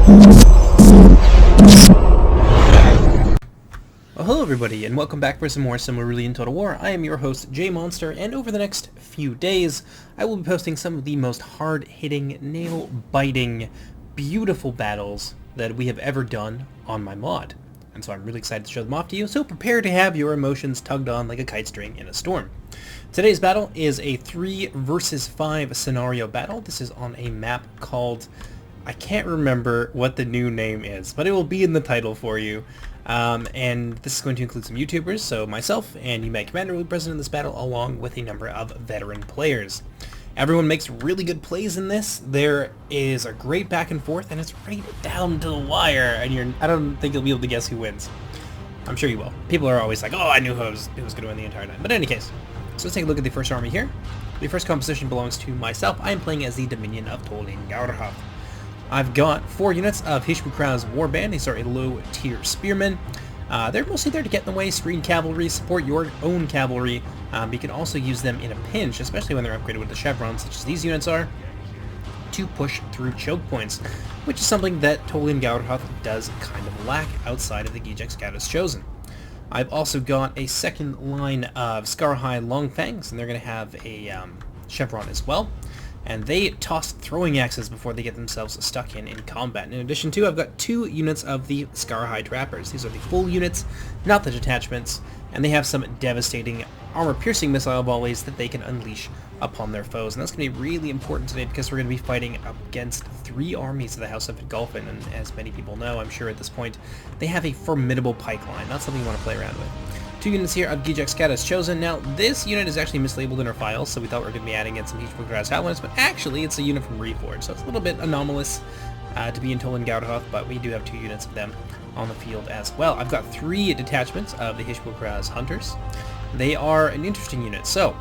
Well, hello everybody, and welcome back for some more Silmarillion Total War. I am your host, Jmonster, and over the next few days, I will be posting some of the most hard-hitting, nail-biting, beautiful battles that we have ever done on my mod. And so I'm really excited to show them off to you, so prepare to have your emotions tugged on like a kite string in a storm. Today's battle is a 3 versus 5 scenario battle. This is on a map called... I can't remember what the new name is, but it will be in the title for you. And this is going to include some YouTubers, so myself and UMAG Commander will be present in this battle, along with a number of veteran players. Everyone makes really good plays in this. There is a great back and forth, and it's right down to the wire, and I don't think you'll be able to guess who wins. I'm sure you will. People are always like, oh, I knew who was going to win the entire time. But in any case, so let's take a look at the first army here. The first composition belongs to myself. I am playing as the Dominion of Tolin-Gaurhoth. I've got 4 units of Hishmukrah's Warband. These are a low-tier spearmen. They're mostly there to get in the way, screen cavalry, support your own cavalry. You can also use them in a pinch, especially when they're upgraded with the chevrons, such as these units are, to push through choke points, which is something that Tolin-Gaurhoth does kind of lack outside of the Gijex Chosen. I've also got a second line of Skarhai Longfangs, and they're going to have a chevron as well. And they toss throwing axes before they get themselves stuck in combat. In addition to, I've got 2 units of the Skarhai Trappers. These are the full units, not the detachments, and they have some devastating armor-piercing missile volleys that they can unleash upon their foes. And that's going to be really important today because we're going to be fighting against 3 armies of the House of Golfin, and as many people know, I'm sure at this point, they have a formidable pike line, not something you want to play around with. 2 units here of Gijex Chosen. Now, this unit is actually mislabeled in our files, so we thought we were going to be adding in some Hishmukrah's Howlers, but actually it's a unit from Reforged, so it's a little bit anomalous to be in Tolin-Gaurhoth, but we do have 2 units of them on the field as well. I've got 3 detachments of the Hishmukrah's Hunters. They are an interesting unit. So,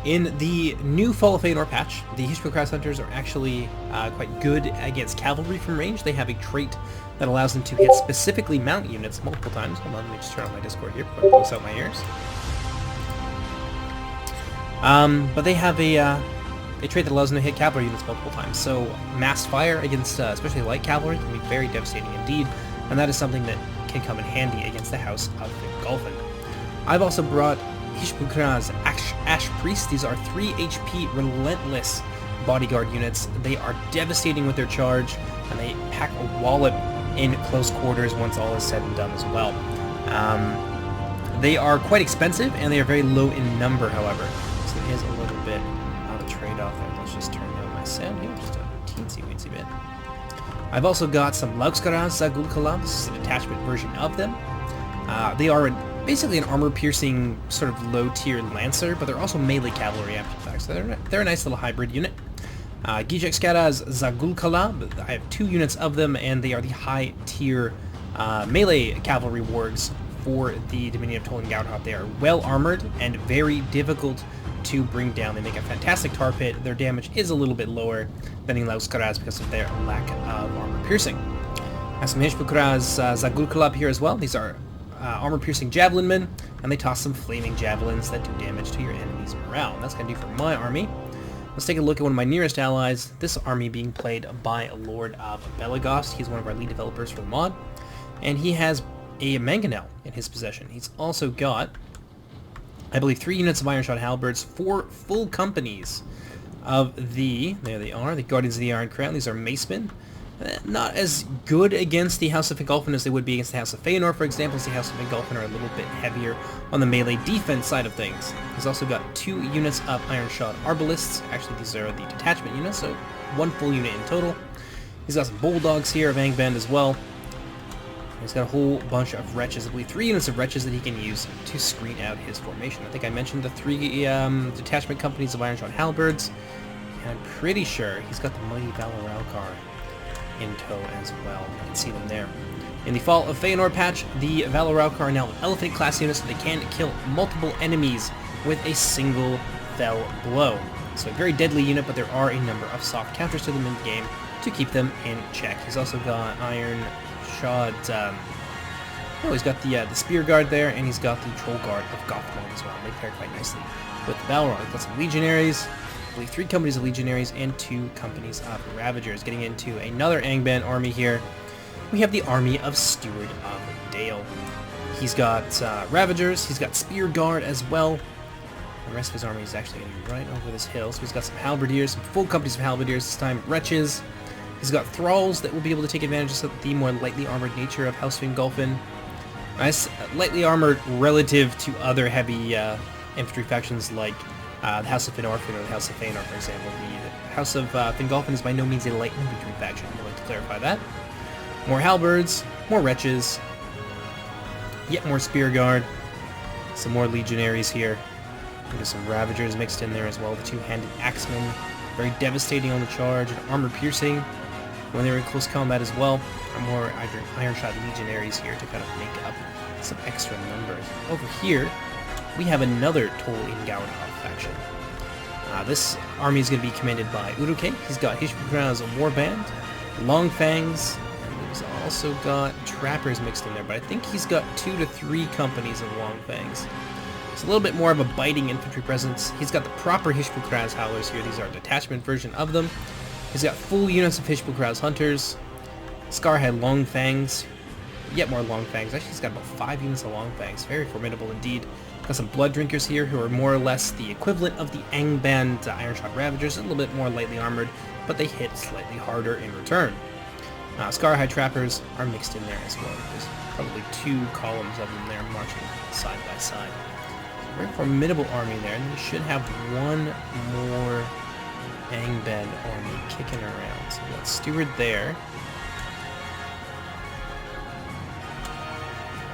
in the new Fall of Feanor patch, the Hishmukrah's Hunters are actually quite good against cavalry from range. They have a trait that allows them to hit specifically mount units multiple times. Hold on, let me just turn on my Discord here before I pull this out my ears. But they have a trait that allows them to hit cavalry units multiple times. So mass fire against especially light cavalry can be very devastating indeed, and that is something that can come in handy against the House of Golfin. I've also brought Hishmukrah's Ash Priest. These are 3 HP relentless bodyguard units. They are devastating with their charge, and they pack a wallop in close quarters once all is said and done as well. They are quite expensive, and they are very low in number, however. So there is a little bit of a trade-off there. Let's just turn down my sound here, just a teensy-weensy bit. I've also got some Laukskarah's Zagulkalam. This is a detachment version of them. They are basically an armor-piercing, sort of low-tier lancer, but they're also melee cavalry after the fact, so they're a nice little hybrid unit. Gijex Zagulkala, I have 2 units of them, and they are the high-tier melee cavalry wargs for the Dominion of Tolin-Gaurhoth. They are well-armored and very difficult to bring down. They make a fantastic tar pit. Their damage is a little bit lower than the Lauskaras because of their lack of armor-piercing. I have some Hishmukrah's Zagulkala here as well. These are armor-piercing javelin men, and they toss some flaming javelins that do damage to your enemy's morale. And that's going to do for my army. Let's take a look at one of my nearest allies, this army being played by Lord of Belegost. He's one of our lead developers for the mod, and he has a Mangonel in his possession. He's also got, I believe, 3 units of Ironshot Halberds, 4 full companies of the, there they are, the Guardians of the Iron Crown. These are Macemen. Not as good against the House of Fingolfin as they would be against the House of Feanor, for example, as the House of Fingolfin are a little bit heavier on the melee defense side of things. He's also got 2 units of Ironshot Arbalists. Actually, these are the detachment units, so 1 full unit in total. He's got some Bulldogs here of Angband as well. He's got a whole bunch of Wretches, I believe 3 units of Wretches that he can use to screen out his formation. I think I mentioned the 3 detachment companies of Ironshot Halberds, and I'm pretty sure he's got the mighty Valoralkar in tow as well. You can see them there. In the Fall of Feanor patch, the Valoralkar are now Elephant class units, so they can kill multiple enemies with a single fell blow. So a very deadly unit, but there are a number of soft counters to them in the game to keep them in check. He's also got Iron Shod, he's got the Spear Guard there, and he's got the Troll Guard of Gothmog as well. They pair quite nicely with the Balrog. Got some Legionaries. believe 3 companies of legionaries and 2 companies of ravagers. Getting into another Angband army here, we have the army of Steward of Dale. He's got ravagers, he's got spear guard as well. The rest of his army is actually going to be right over this hill, so he's got some halberdiers, some full companies of halberdiers this time, wretches. He's got thralls that will be able to take advantage of the more lightly armored nature of House Fingolfin. Nice, lightly armored relative to other heavy infantry factions like the House of Fingolfin or the House of Feanor, for example. The House of Fingolfin is by no means a light infantry faction, I'd like to clarify that. More halberds, more wretches, yet more spear guard, some more legionaries here. There's some ravagers mixed in there as well, the 2-handed axemen, very devastating on the charge, and armor piercing when they're in close combat as well. And more iron-shot legionaries here to kind of make up some extra numbers. Over here, we have another Toll in Gaudenhof faction. This army is going to be commanded by Uruke. He's got Hishpugran's Warband, Long Fangs, and he's also got trappers mixed in there, but I think he's got 2 to 3 companies of Long Fangs. It's a little bit more of a biting infantry presence. He's got the proper Hishpugran's Howlers here. These are a detachment version of them. He's got full units of Hishpugran's Hunters. Scar had Long Fangs, yet more Long Fangs. Actually, he's got about 5 units of Long Fangs. Very formidable indeed. Got some Blood Drinkers here who are more or less the equivalent of the Angband Iron-Shot Ravagers, a little bit more lightly armored, but they hit slightly harder in return. Scar-High Trappers are mixed in there as well. There's probably 2 columns of them there marching side by side. Very formidable army there, and we should have one more Angband army kicking around. So we got Steward there.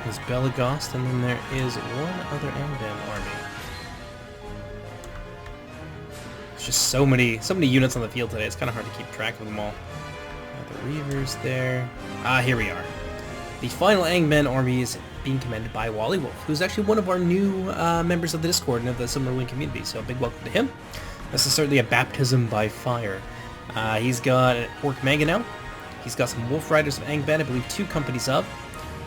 There's Belagost, and then there is one other Angband army. There's just so many units on the field today, it's kind of hard to keep track of them all. Got the Reavers there. Here we are. The final Angband army is being commanded by Wally Wolf, who's actually one of our new members of the Discord and of the Silmarillion community, so a big welcome to him. This is certainly a baptism by fire. He's got Orc Mangonel. He's got some Wolf Riders of Angband, I believe 2 companies of.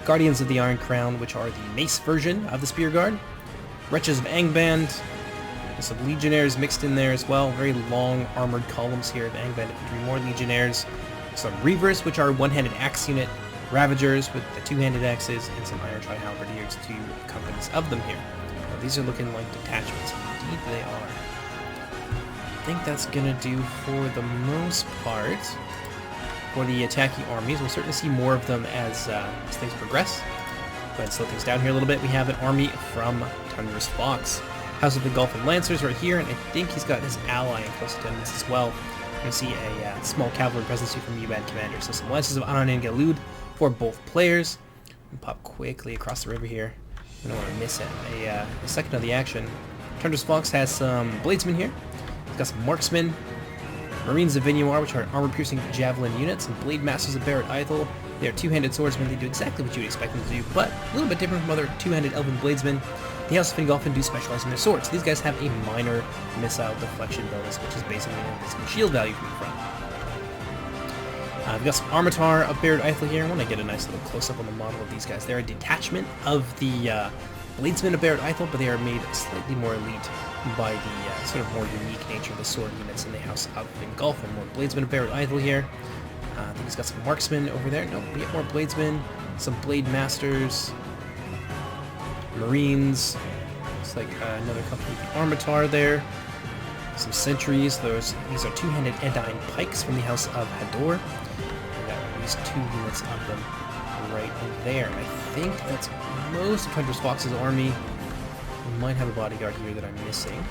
Guardians of the Iron Crown, which are the mace version of the Spear Guard. Wretches of Angband. There's some Legionnaires mixed in there as well. Very long armored columns here of Angband infantry. More Legionnaires. Some Reavers, which are a 1-handed axe unit. Ravagers with the 2-handed axes, and some Iron-Shod Halberdiers, 2 companies of them here. Now, these are looking like detachments. Indeed they are. I think that's going to do for the most part. For the attacking armies, we'll certainly see more of them as things progress. Go ahead and slow things down here a little bit. We have an army from Tundra's Fox. House of the Golfin Lancers right here, and I think he's got his ally in close attendance as well. We're going to see a small cavalry presence here from Ubad Commander. So some Lances of Anan and Galud for both players. We'll pop quickly across the river here. I don't want to miss it. A second of the action. Tundra's Fox has some Bladesmen here. He's got some Marksmen. Marines of Vignoir, which are armor-piercing javelin units, and Blade Masters of Barret Ithel. They are 2-handed swordsmen. They do exactly what you would expect them to do, but a little bit different from other 2-handed elven bladesmen. The House of Fingolfin do specialize in their swords. These guys have a minor missile deflection bonus, which is basically an invisible shield value from the front. We've got some Armitar of Barret Ithel here. I want to get a nice little close-up on the model of these guys. They're a detachment of the Bladesmen of Barret Ithel, but they are made slightly more elite by the sort of more unique nature of the sword units in the House of Fingolfin. More Bladesmen of Barret Ithel here. I think he's got some Marksmen over there. Nope, we get more Bladesmen, some Blade Masters, Marines. Looks like another company of the Armitar there. Some Sentries. These are 2-handed Edine Pikes from the House of Hador. We got at least 2 units of them right there. I think that's most of Tundra's Fox's army. We might have a bodyguard here that I'm missing.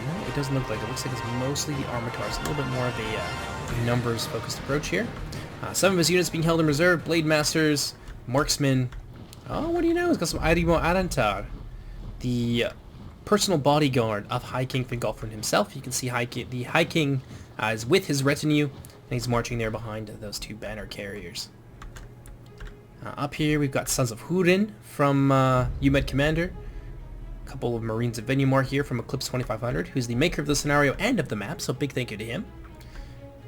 No, it doesn't look like it. It looks like it's mostly the Armitars. A little bit more of a numbers-focused approach here. Some of his units being held in reserve. Blade Masters, Marksmen. Oh, what do you know? He's got some Airimo Arantar. The personal bodyguard of High King Fingolfin himself. You can see the High King is with his retinue, and he's marching there behind those 2 banner carriers. Up here we've got Sons of Húrin from Ubad Commander. A couple of Marines of Vignoir here from Eclipse 2500, who's the maker of the scenario and of the map, so big thank you to him.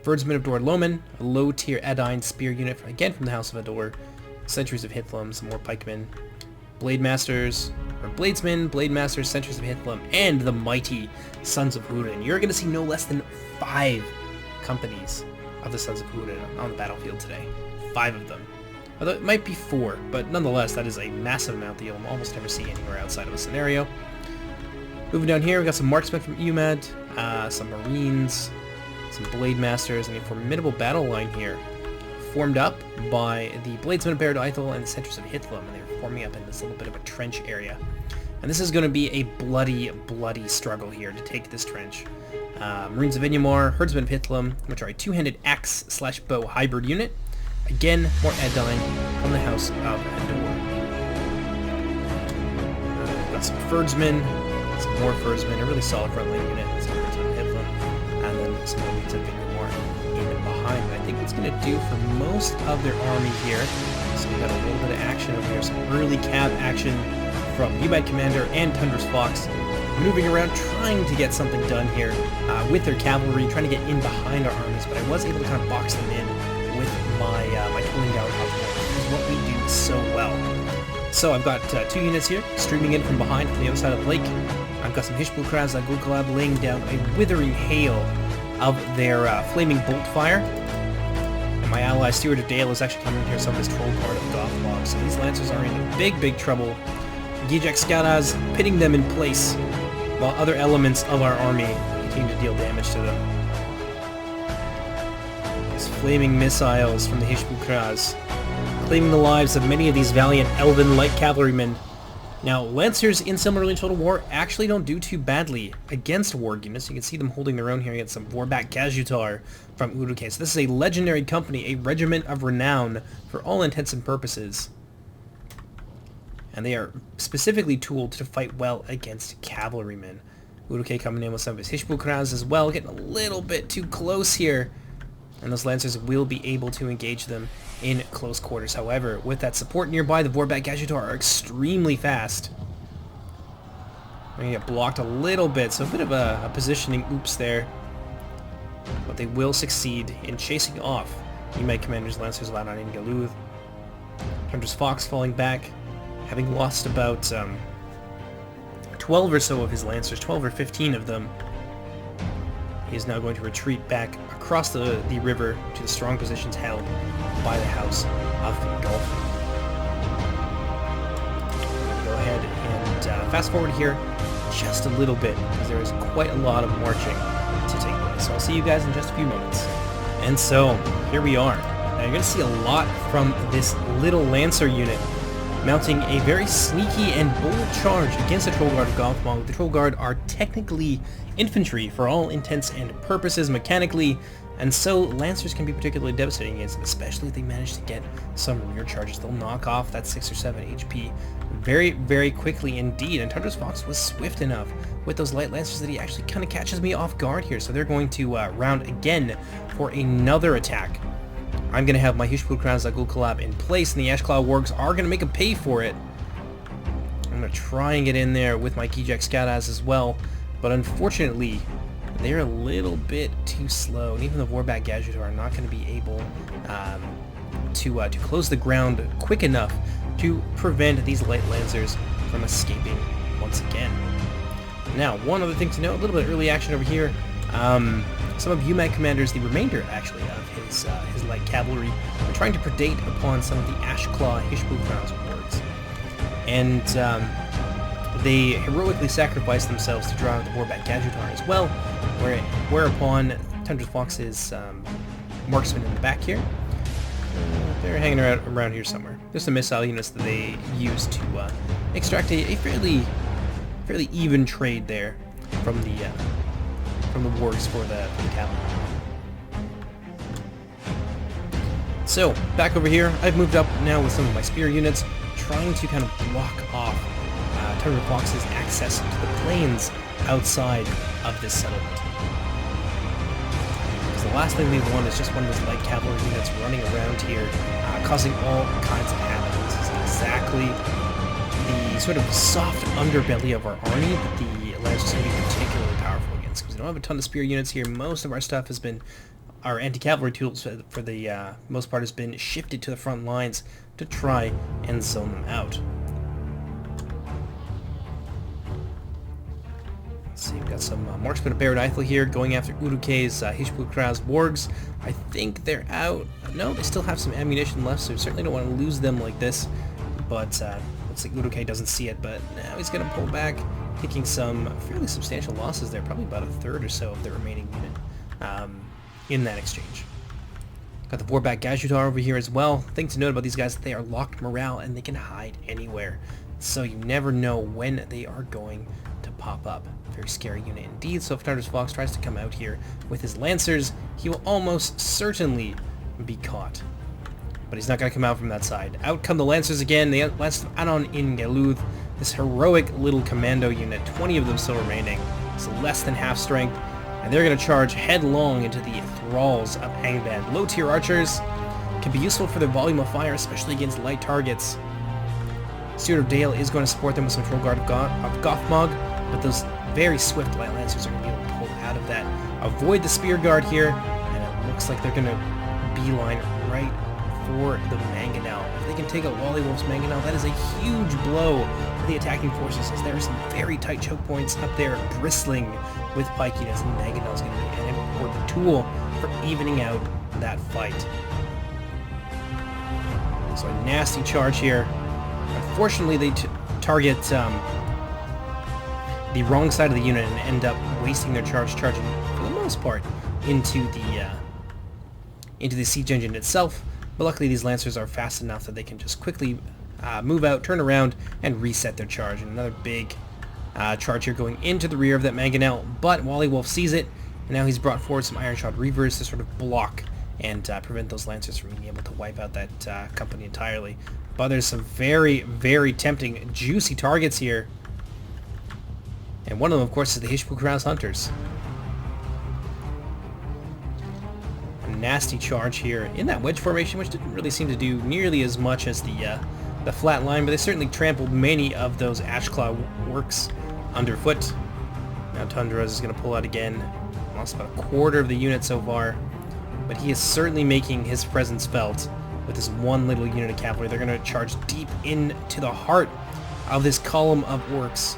Verdsmen of Dor Loman, a low-tier Edine spear unit, again from the House of Ador. Sentries of Hithlum, some more pikemen. Blade Masters, for Bladesmen, Blade Masters, Sentries of Hithlum, and the mighty Sons of Húrin. You're going to see no less than 5 companies of the Sons of Húrin on the battlefield today. 5 of them. Although it might be 4, but nonetheless, that is a massive amount that you'll almost never see anywhere outside of a scenario. Moving down here, we got some marksmen from UMAD, some marines, some blade masters, and a formidable battle line here, formed up by the Bladesmen of Baird Aethel and the Sentries of Hithlum, and they're forming up in this little bit of a trench area. And this is going to be a bloody, bloody struggle here to take this trench. Marines of Inyamar, Herdsmen of Hithlum, which are a two-handed axe/bow hybrid unit. Again, more Edyne from the House of Endor. We've got some Herdsmen, some more Herdsmen, a really solid frontline unit, some Herdsmen of Hithlum, and then some Marines of Inyamar even behind. I think what's going to do for most of their army here, so we've got a little bit of action over here, some early cab action from UMAD Commander and Tundra's Fox, moving around, trying to get something done here with their cavalry, trying to get in behind our armies, but I was able to kind of box them in with my tooling down outfit, which is what we do so well. So I've got 2 units here, streaming in from behind from the other side of the lake. I've got some Hishbulkraz Gulkalab laying down a withering hail of their flaming bolt fire. And my ally Steward of Dale is actually coming here, some of his troll guard of Gothmog. So these lancers are in big, big trouble. Gijak Skaraz pitting them in place, while other elements of our army continue to deal damage to them. These flaming missiles from the Hishbulkraz, claiming the lives of many of these valiant elven light cavalrymen. Now, Lancers in Silmarillion Total War actually don't do too badly against warg units. You can see them holding their own here against some Vorbak Gazutar from Uruk. So this is a legendary company, a regiment of renown for all intents and purposes. And they are specifically tooled to fight well against cavalrymen. Uruk coming in with some of his Hishbulkraz as well, getting a little bit too close here. And those Lancers will be able to engage them in close quarters. However, with that support nearby, the Vorbak Gazutar are extremely fast. We're going to get blocked a little bit, so a bit of a positioning oops there. But they will succeed in chasing off UMAD Commander's Lancers of Adon Galuth. Tundra's Fox falling back, having lost about 12 or so of his Lancers, 12 or 15 of them. He is now going to retreat back across the river to the strong positions held by the House of Fingolfin. Go ahead and fast forward here just a little bit, because there is quite a lot of marching to take place. So I'll see you guys in just a few moments. And so, here we are. Now you're going to see a lot from this little Lancer unit, mounting a very sneaky and bold charge against the Troll Guard of Gothmog. The Troll Guard are technically infantry for all intents and purposes mechanically, and so Lancers can be particularly devastating against them, especially if they manage to get some rear charges. They'll knock off that 6 or 7 HP very, very quickly indeed, and Tundra's Fox was swift enough with those light Lancers that he actually kind of catches me off guard here, so they're going to round again for another attack. I'm going to have my Hishbulkraz Gulkalab in place, and the Ashclaw Wargs are going to make him pay for it. I'm going to try and get in there with my Gijak Skaraz as well, but unfortunately, they're a little bit too slow, and even the Vorbak Gazutar are not going to be able to close the ground quick enough to prevent these light Lancers from escaping once again. Now, one other thing to note, a little bit of early action over here. Some of UMAD Commanders, the remainder actually of his light cavalry, are trying to predate upon some of the Ashclaw Hishbulkraz wards. And they heroically sacrifice themselves to draw out the Vorbak Gazutar as well, whereupon Tundra's Fox's marksmen in the back here, they're hanging around here somewhere. There's some missile units that they use to extract a fairly even trade there from the wargs for the cavalry. So, back over here, I've moved up now with some of my spear units, trying to kind of block off Tundra Fox's access to the plains outside of this settlement. Because the last thing we want is just one of those light cavalry units running around here, causing all kinds of havoc. This is exactly the sort of soft underbelly of our army that the Lancers can be particularly powerful against. Because we don't have a ton of spear units here. Most of our stuff has been, our anti-cavalry tools for the most part has been shifted to the front lines to try and zone them out. Let's see, we've got some Marksmen of Baradithel here going after Urukay's Hishpulkraz wargs. I think they're out. No, they still have some ammunition left, so we certainly don't want to lose them like this. But looks like Urukay doesn't see it, but now he's going to pull back, taking some fairly substantial losses there, probably about a third or so of the remaining unit in that exchange. Got the Vorback Gajutar over here as well. Thing to note about these guys, they are locked morale and they can hide anywhere. So you never know when they are going to pop up. Very scary unit indeed. So if Thunder's Fox tries to come out here with his Lancers, he will almost certainly be caught. But he's not going to come out from that side. Out come the Lancers again. The Lancers of Anon in Galuth. This heroic little commando unit, 20 of them still remaining. It's less than half strength. And they're going to charge headlong into the thralls of Angband. Low-tier archers can be useful for their volume of fire, especially against light targets. Steward of Dale is going to support them with some Troll Guard of Gothmog, but those very swift light lancers are going to be able to pull out of that. Avoid the Spear Guard here, and it looks like they're going to beeline right for the Mangonel. If they can take out Wallywolf's Mangonel, that is a huge blow for the attacking forces, as there are some very tight choke points up there bristling with pike units, and Mangonel is going to be an important tool for evening out that fight. So a nasty charge here. Unfortunately, they target the wrong side of the unit and end up wasting their charge, charging for the most part into the siege engine itself. But luckily, these Lancers are fast enough that they can just quickly move out, turn around, and reset their charge. And another big charge here going into the rear of that Mangonel, but Wallywolf sees it, and now he's brought forward some Ironshot Reavers to sort of block and prevent those Lancers from being able to wipe out that company entirely. But there's some very, very tempting, juicy targets here. And one of them, of course, is the Hishpulkraz Hunters. A nasty charge here in that wedge formation, which didn't really seem to do nearly as much as the flat line, but they certainly trampled many of those Ashclaw works underfoot. Now Tundras is going to pull out again. Lost about a quarter of the unit so far, but he is certainly making his presence felt with this one little unit of cavalry. They're going to charge deep into the heart of this column of orcs.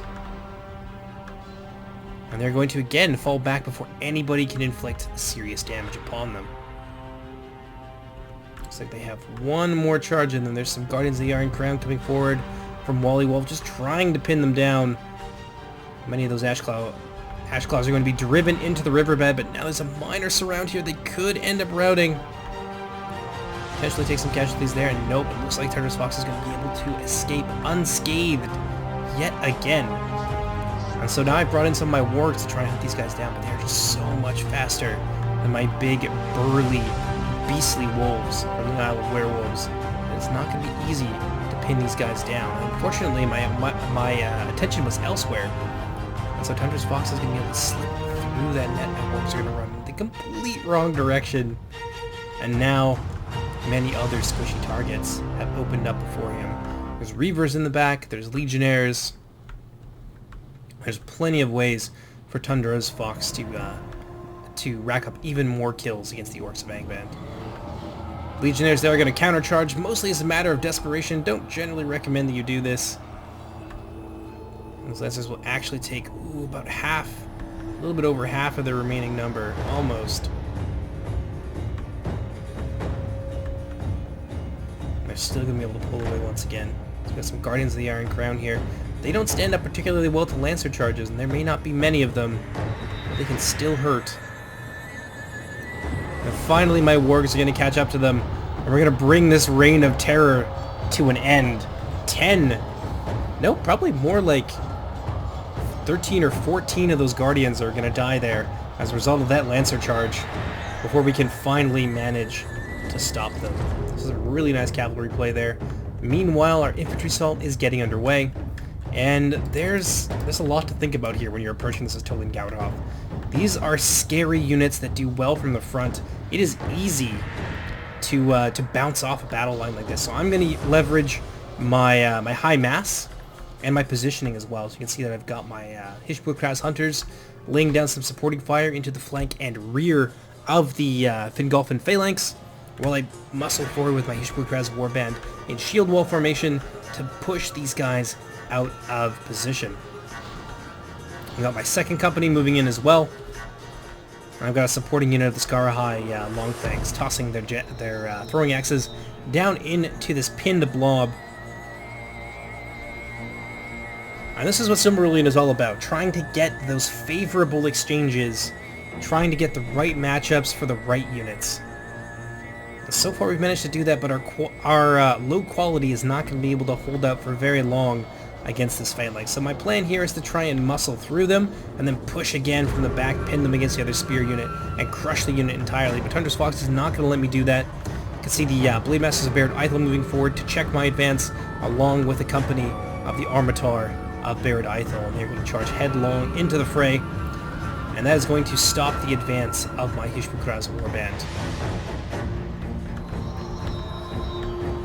And they're going to again fall back before anybody can inflict serious damage upon them. Looks like they have one more charge in them. There's some Guardians of the Iron Crown coming forward from Wallywolf, just trying to pin them down. Many of those Ashclaws are going to be driven into the riverbed, but now there's a minor surround here. They could end up routing. Potentially take some casualties there, and nope, it looks like Thunder's Fox is going to be able to escape unscathed yet again. And so now I've brought in some of my wargs to try and hunt these guys down, but they're just so much faster than my big, burly, beastly wolves from the Isle of Werewolves. And it's not going to be easy to pin these guys down. Unfortunately, my attention was elsewhere. And so Thunder's Fox is going to be able to slip through that net, and wargs are going to run in the complete wrong direction. And now many other squishy targets have opened up before him. There's Reavers in the back, there's Legionnaires. There's plenty of ways for Tundra's Fox to rack up even more kills against the Orcs of Angband. Legionnaires, they are going to countercharge, mostly as a matter of desperation. Don't generally recommend that you do this. Those Lancers will actually take about half, a little bit over half of their remaining number, almost. They're still going to be able to pull away once again. So we've got some Guardians of the Iron Crown here. They don't stand up particularly well to Lancer charges, and there may not be many of them, but they can still hurt. And finally my wargs are going to catch up to them, and we're going to bring this reign of terror to an end. 10, no, probably more like 13 or 14 of those Guardians are going to die there as a result of that Lancer charge before we can finally manage to stop them. This is a really nice cavalry play there. Meanwhile, our infantry assault is getting underway. And there's a lot to think about here when you're approaching this as Tolin Gaudhoff. These are scary units that do well from the front. It is easy to bounce off a battle line like this. So I'm going to leverage my my high mass and my positioning as well. So you can see that I've got my Hishpulkraz Hunters laying down some supporting fire into the flank and rear of the Fingolfin phalanx, while I muscle forward with my Hishpulkraz warband in shield wall formation to push these guys out of position. I got my second company moving in as well. I've got a supporting unit of the Scarahai Longfangs tossing their throwing axes down into this pinned blob. And this is what Silmarillion is all about, trying to get those favorable exchanges, trying to get the right matchups for the right units. So far we've managed to do that, but our low quality is not going to be able to hold out for very long against this phalanx. So my plan here is to try and muscle through them, and then push again from the back, pin them against the other spear unit, and crush the unit entirely. But Tundra's Fox is not going to let me do that. You can see the Blade Masters of Barad Ithel moving forward to check my advance, along with a company of the Armitar of Barad Ithel, and they're going to charge headlong into the fray, and that is going to stop the advance of my Hishpukraz warband.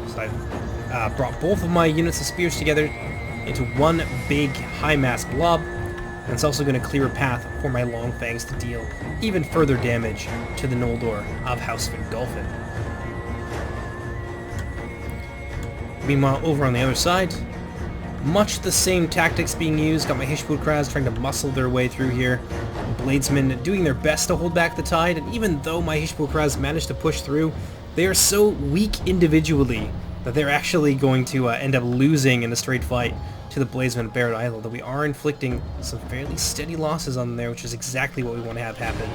So I've brought both of my units of spears together into one big high-mass blob, and it's also going to clear a path for my Longfangs to deal even further damage to the Noldor of House Fingolfin. Meanwhile, over on the other side, much the same tactics being used. Got my Hishpukraz trying to muscle their way through here. Bladesmen doing their best to hold back the tide, and even though my Hishpukraz managed to push through, they are so weak individually that they're actually going to end up losing in a straight fight to the Bladesmen of Barad Ithel, that we are inflicting some fairly steady losses on them there, which is exactly what we want to have happen.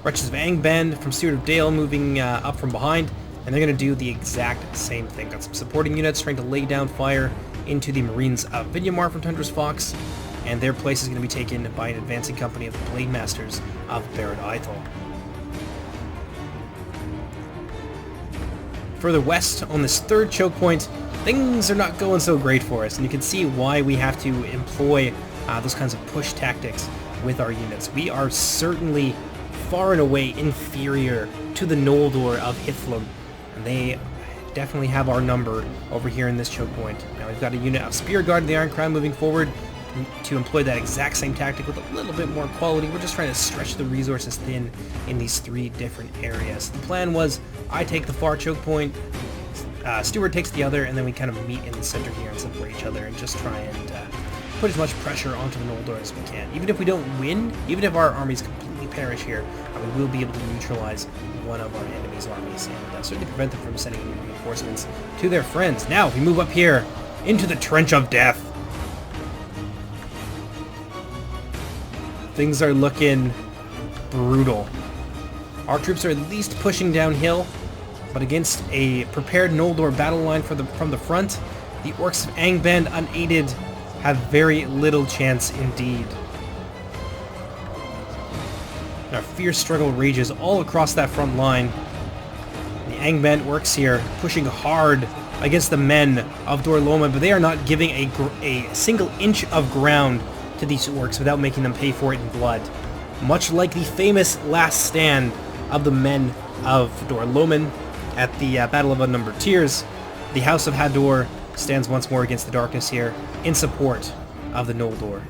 Wretches of Angband from Steward of Dale moving up from behind, and they're going to do the exact same thing. Got some supporting units trying to lay down fire into the Marines of Vinyamar from Tundra's Fox, and their place is going to be taken by an advancing company of the Blade Masters of Barad Ithel. Further west, on this third choke point, things are not going so great for us, and you can see why we have to employ those kinds of push tactics with our units. We are certainly far and away inferior to the Noldor of Hithlum, and they definitely have our number over here in this choke point. Now we've got a unit of Spear Guard of the Iron Crown moving forward to employ that exact same tactic with a little bit more quality. We're just trying to stretch the resources thin in these three different areas. The plan was I take the far choke point, Steward takes the other, and then we kind of meet in the center here and separate each other and just try and put as much pressure onto the Noldor as we can. Even if we don't win, even if our armies completely perish here, we will be able to neutralize one of our enemy's armies and certainly prevent them from sending any reinforcements to their friends. Now we move up here into the Trench of Death. Things are looking brutal. Our troops are at least pushing downhill, but against a prepared Noldor battle line from the front, the Orcs of Angband unaided have very little chance indeed. Our fierce struggle rages all across that front line. The Angband Orcs here pushing hard against the men of Dor Loma, but they are not giving a single inch of ground to these Orcs without making them pay for it in blood. Much like the famous last stand of the men of Dor Loman at the Battle of Unnumbered Tears, the House of Hador stands once more against the darkness here in support of the Noldor.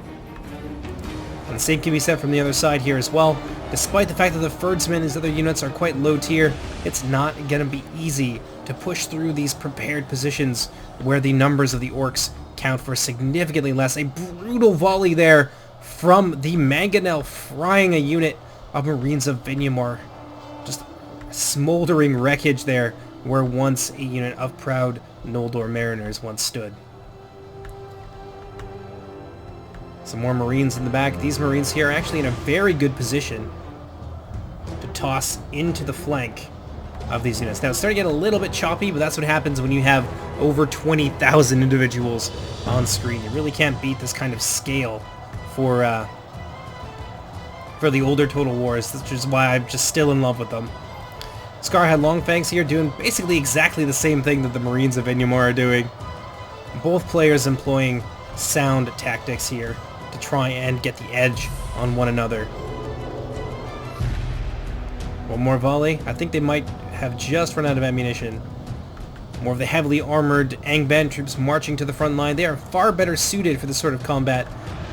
And the same can be said from the other side here as well. Despite the fact that the Fyrdsmen and his other units are quite low tier, it's not going to be easy to push through these prepared positions where the numbers of the Orcs count for significantly less. A brutal volley there from the Mangonel, frying a unit of Marines of Vinyamar. Just smoldering wreckage there where once a unit of proud Noldor mariners once stood. Some more Marines in the back. These Marines here are actually in a very good position to toss into the flank of these units. Now it's starting to get a little bit choppy, but that's what happens when you have over 20,000 individuals on screen. You really can't beat this kind of scale for the older Total Wars, which is why I'm just still in love with them. Scar had Longfangs here doing basically exactly the same thing that the Marines of Vinyamar are doing. Both players employing sound tactics here to try and get the edge on one another. One more volley. I think they might have just run out of ammunition. More of the heavily armored Angband troops marching to the front line. They are far better suited for this sort of combat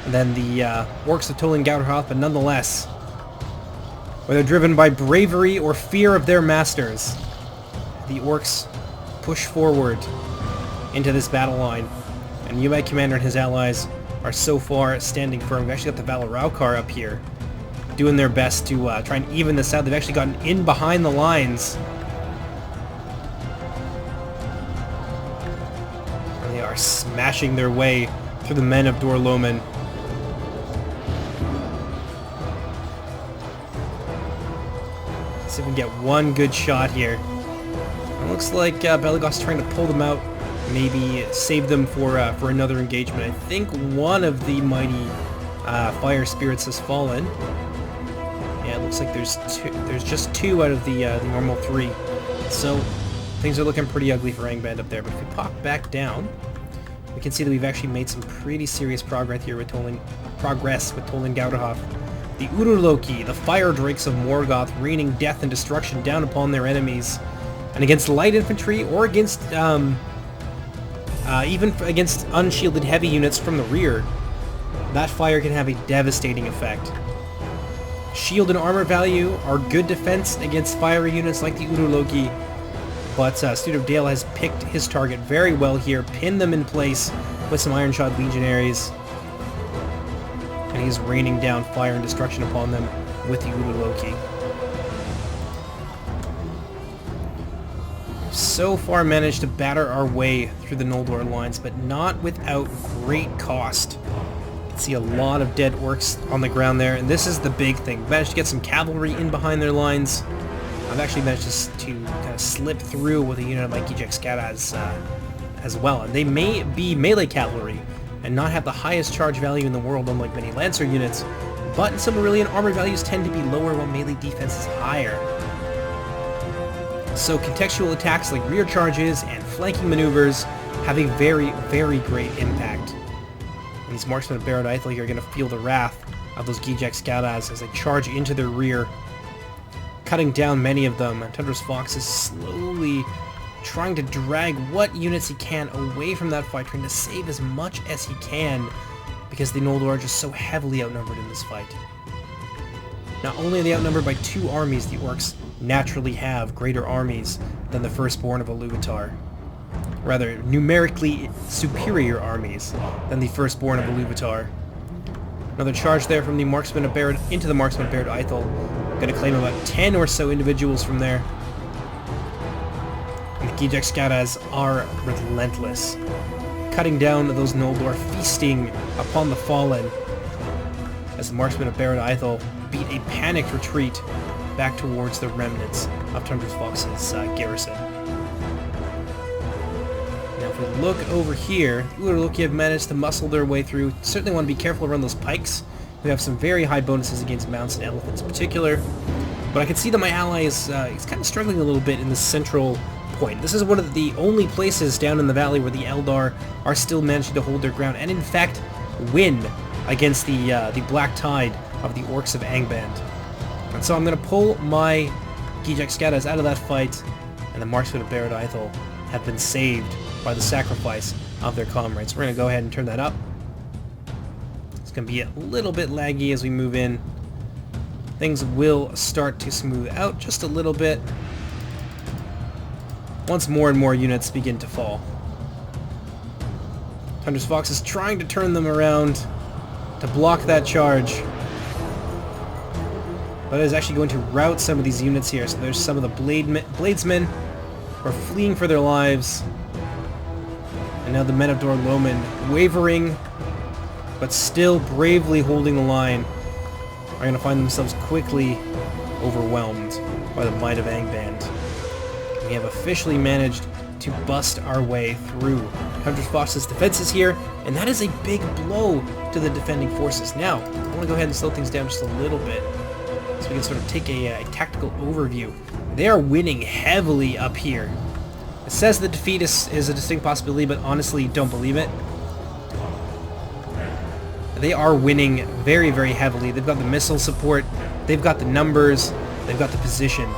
than the Orcs of Tolin Gauderhoth, but nonetheless, whether driven by bravery or fear of their masters, the Orcs push forward into this battle line, and Umag Commander and his allies are so far standing firm. We've actually got the Valaraukar up here doing their best to try and even this out. They've actually gotten in behind the lines. And they are smashing their way through the men of Dorloman. See if we can get one good shot here. It looks like Belegos trying to pull them out, maybe save them for another engagement. I think one of the mighty fire spirits has fallen. Yeah, it looks like there's just two out of the normal three. So things are looking pretty ugly for Angband up there. But if we pop back down, we can see that we've actually made some pretty serious progress here with Tolan Gaudahof. The Urloki, the fire drakes of Morgoth, raining death and destruction down upon their enemies. And against light infantry, or against, even against unshielded heavy units from the rear, that fire can have a devastating effect. Shield and armor value are good defense against fiery units like the Urloki, but Student of Dale has picked his target very well here, pinned them in place with some Ironshod Legionaries, and he's raining down fire and destruction upon them with the Urloki. So far managed to batter our way through the Noldor lines, but not without great cost. You can see a lot of dead orcs on the ground there, and this is the big thing. Managed to get some cavalry in behind their lines. I've actually managed to kind of slip through with a unit of my Gijek Skadas as well. And they may be melee cavalry and not have the highest charge value in the world, unlike many Lancer units, but in Silmarillion, armor values tend to be lower while melee defense is higher. So contextual attacks like rear charges and flanking maneuvers have a very, very great impact. And these Marksmen of Barad Ithel here are going to feel the wrath of those Gijek Skadas as they charge into their rear, cutting down many of them. And Tundra's Fox is slowly trying to drag what units he can away from that fight, trying to save as much as he can, because the Noldor are just so heavily outnumbered in this fight. Not only are they outnumbered by 2 armies, the orcs naturally have greater armies than the firstborn of Iluvatar. Rather, numerically superior armies than the firstborn of Iluvatar. Another charge there from the Marksmen of Barad into the Marksmen of Barad Ithel. Gonna claim about 10 or so individuals from there. And the Gijek Skadas are relentless, cutting down those Noldor, feasting upon the fallen, as the Marksmen of Barad Ithel beat a panicked retreat back towards the remnants of Tundra's Fox's garrison. Now if we look over here, the Urloki have managed to muscle their way through. Certainly want to be careful around those pikes, who have some very high bonuses against mounts and elephants in particular. But I can see that my ally is kind of struggling a little bit in the central point. This is one of the only places down in the valley where the Eldar are still managing to hold their ground, and in fact win against the Black Tide of the Orcs of Angband. And so I'm going to pull my Gijek Skadas out of that fight, and the Marksmen of Barad Ithel have been saved by the sacrifice of their comrades. We're going to go ahead and turn that up. It's going to be a little bit laggy as we move in. Things will start to smooth out just a little bit once more and more units begin to fall. Tundra's Fox is trying to turn them around to block that charge, but it is actually going to rout some of these units here. So there's some of the bladesmen who are fleeing for their lives, and now the men of Dorloman, wavering but still bravely holding the line, are going to find themselves quickly overwhelmed by the might of Angband. We have officially managed to bust our way through Tundra's Fox's defenses here, and that is a big blow to the defending forces. Now, I want to go ahead and slow things down just a little bit, so we can sort of take a tactical overview. They are winning heavily up here. It says the defeat is a distinct possibility, but honestly, don't believe it. They are winning very, very heavily. They've got the missile support, they've got the numbers, they've got the position.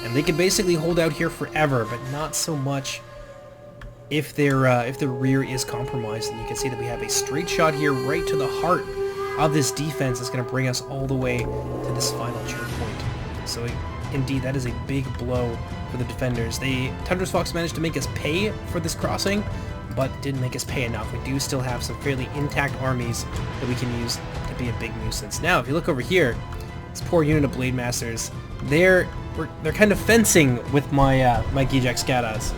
And they can basically hold out here forever, but not so much if their rear is compromised. And you can see that we have a straight shot here right to the heart of this defense that's going to bring us all the way to this final choke point. So indeed, that is a big blow for the defenders. Tundra's Fox managed to make us pay for this crossing, but it didn't make us pay enough. We do still have some fairly intact armies that we can use to be a big nuisance. Now, if you look over here, this poor unit of Blade Masters, they're kind of fencing with my my Gijek Skadas.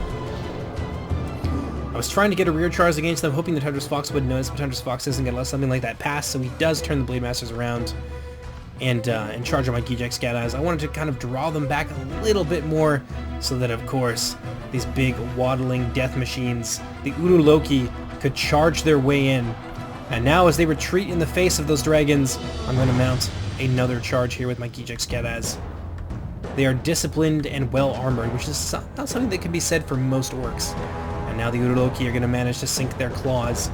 I was trying to get a rear charge against them, hoping the Tundra's Fox would notice, but Tundra's Fox isn't going to let something like that pass, so he does turn the Blade Masters around and charge on my Gijek Skadas. I wanted to kind of draw them back a little bit more, so that, of course, these big waddling death machines, the Uruloki, could charge their way in. And now, as they retreat in the face of those dragons, I'm going to mount another charge here with my Gijek Skadas. They are disciplined and well-armored, which is not something that can be said for most orcs. And now the Uruloki are going to manage to sink their claws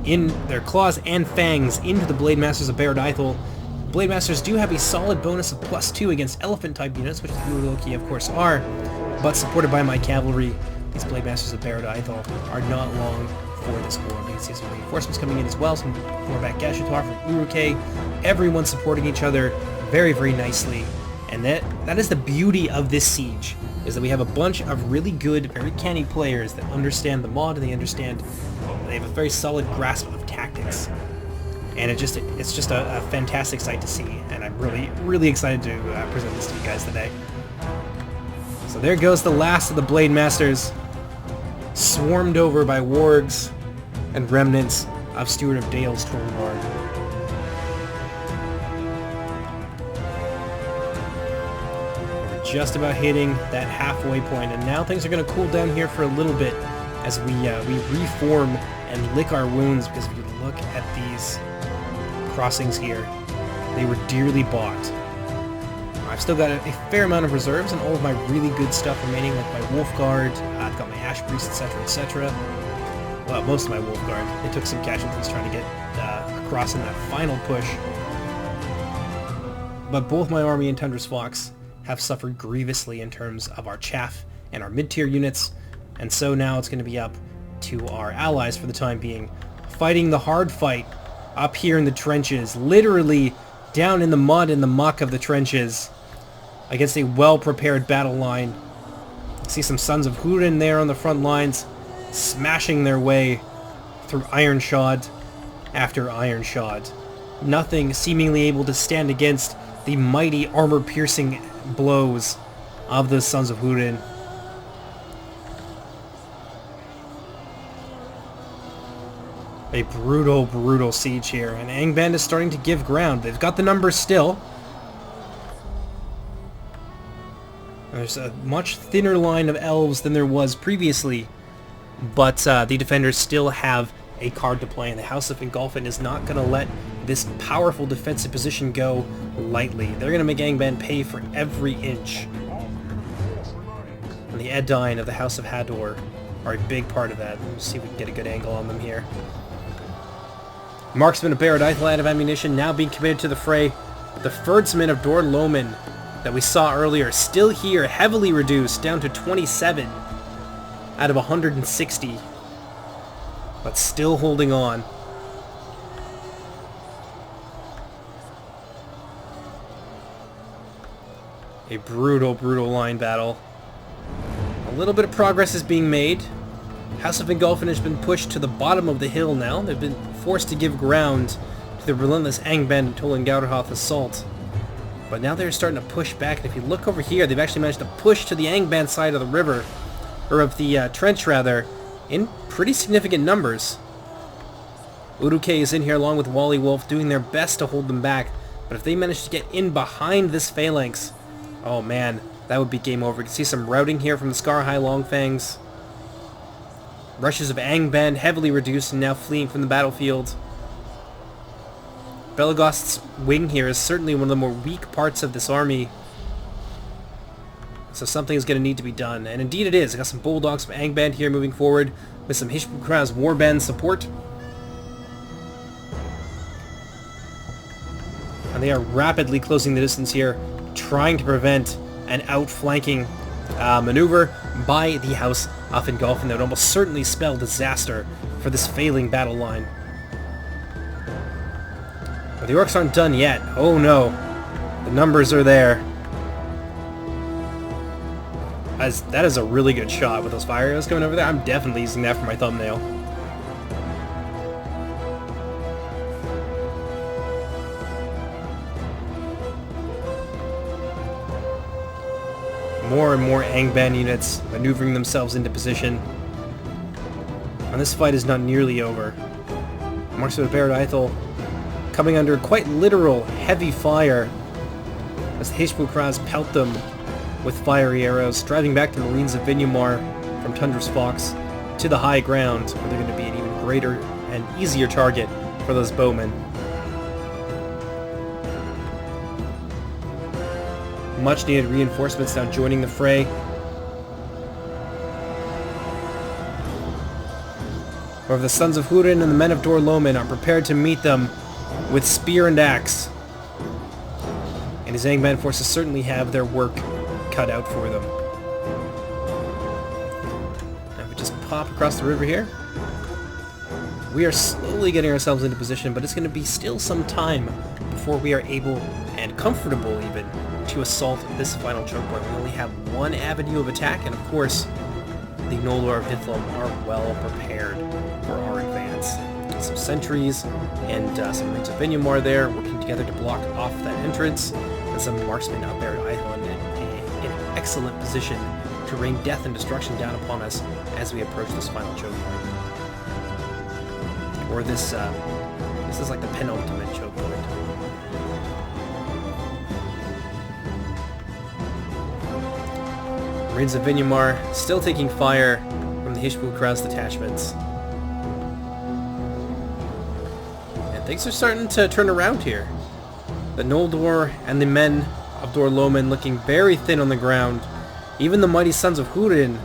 and fangs into the Blade Masters of Barad Ithel. Blade Masters do have a solid bonus of +2 against elephant-type units, which the Uruloki, of course, are, but supported by my cavalry, these Blade Masters of Barad Ithel are not long for this war. You can see some reinforcements coming in as well, some more back Gashatar from Uruke, everyone supporting each other very, very nicely. And that is the beauty of this siege, is that we have a bunch of really good, very canny players that understand the mod, and they have a very solid grasp of tactics. And it's just a fantastic sight to see, and I'm really, really excited to present this to you guys today. So there goes the last of the Blade Masters, swarmed over by wargs and remnants of Steward of Dale's Trollguard. We're just about hitting that halfway point, and now things are going to cool down here for a little bit as we reform and lick our wounds, because if you look at these crossings here, they were dearly bought. I've still got a fair amount of reserves and all of my really good stuff remaining, like my Wolf Guard, I've got my Ash Priest, etc., etc. Well, most of my Wolf Guard. They took some casualties trying to get across in that final push. But both my army and Tundra's Fox have suffered grievously in terms of our chaff and our mid-tier units, and so now it's going to be up to our allies for the time being, fighting the hard fight up here in the trenches, literally down in the mud in the muck of the trenches, against a well-prepared battle line. See some Sons of Húrin there on the front lines, smashing their way through iron shod after iron shod. Nothing seemingly able to stand against the mighty armor-piercing blows of the Sons of Húrin. A brutal, brutal siege here, and Angband is starting to give ground. They've got the numbers still. There's a much thinner line of elves than there was previously, but the defenders still have a card to play, and the House of Fingolfin is not going to let this powerful defensive position go lightly. They're going to make Angband pay for every inch. And the Edain of the House of Hador are a big part of that. Let's see if we can get a good angle on them here. Marksman of Barad Ithel out of ammunition, now being committed to the fray. The Herdsman of Dor Loman that we saw earlier, still here, heavily reduced, down to 27 out of 160. But still holding on. A brutal, brutal line battle. A little bit of progress is being made. House of Fingolfin has been pushed to the bottom of the hill now. They've been forced to give ground to the relentless Angband and Tolan Gauderhoth assault. But now they're starting to push back, and if you look over here, they've actually managed to push to the Angband side of the river, or of the trench rather, in pretty significant numbers. Uruke is in here along with Wally Wolf, doing their best to hold them back, but if they manage to get in behind this phalanx, oh man, that would be game over. You can see some routing here from the Scar-High Longfangs. Rushes of Angband heavily reduced and now fleeing from the battlefield. Belagost's wing here is certainly one of the more weak parts of this army. So something is going to need to be done. And indeed it is. I got some Bulldogs from Angband here moving forward with some Hishbukraz's Warband support. And they are rapidly closing the distance here, trying to prevent an outflanking maneuver by the House of Fingolfin that would almost certainly spell disaster for this failing battle line. But the orcs aren't done yet. Oh no. The numbers are there. That is a really good shot with those fire arrows coming over there. I'm definitely using that for my thumbnail. More and more Angband units maneuvering themselves into position. And this fight is not nearly over. Marksmen of Baradithel coming under quite literal heavy fire as the Hishpukras pelt them with fiery arrows, driving back the Marines of Vinyamar from Tundra's Fox to the high ground, where they're going to be an even greater and easier target for those bowmen. Much needed reinforcements now joining the fray. However, the Sons of Hurin and the men of Dor Lomin are prepared to meet them with spear and axe. And his Angband forces certainly have their work cut out for them. Now if we just pop across the river here, we are slowly getting ourselves into position, but it's going to be still some time before we are able, and comfortable even, to assault this final choke point. We only have one avenue of attack, and of course, the Noldor of Hithlum are well prepared for our advance. Some sentries and some Marines of Vinyamar there working together to block off that entrance, and some marksmen up there at Eithel in an excellent position to rain death and destruction down upon us as we approach this final choke point. Or this is like the penultimate choke point. Marines of Vinyamar still taking fire from the Hishpukras detachments. And things are starting to turn around here. The Noldor and the men of Dor Lomin looking very thin on the ground. Even the mighty Sons of Hurin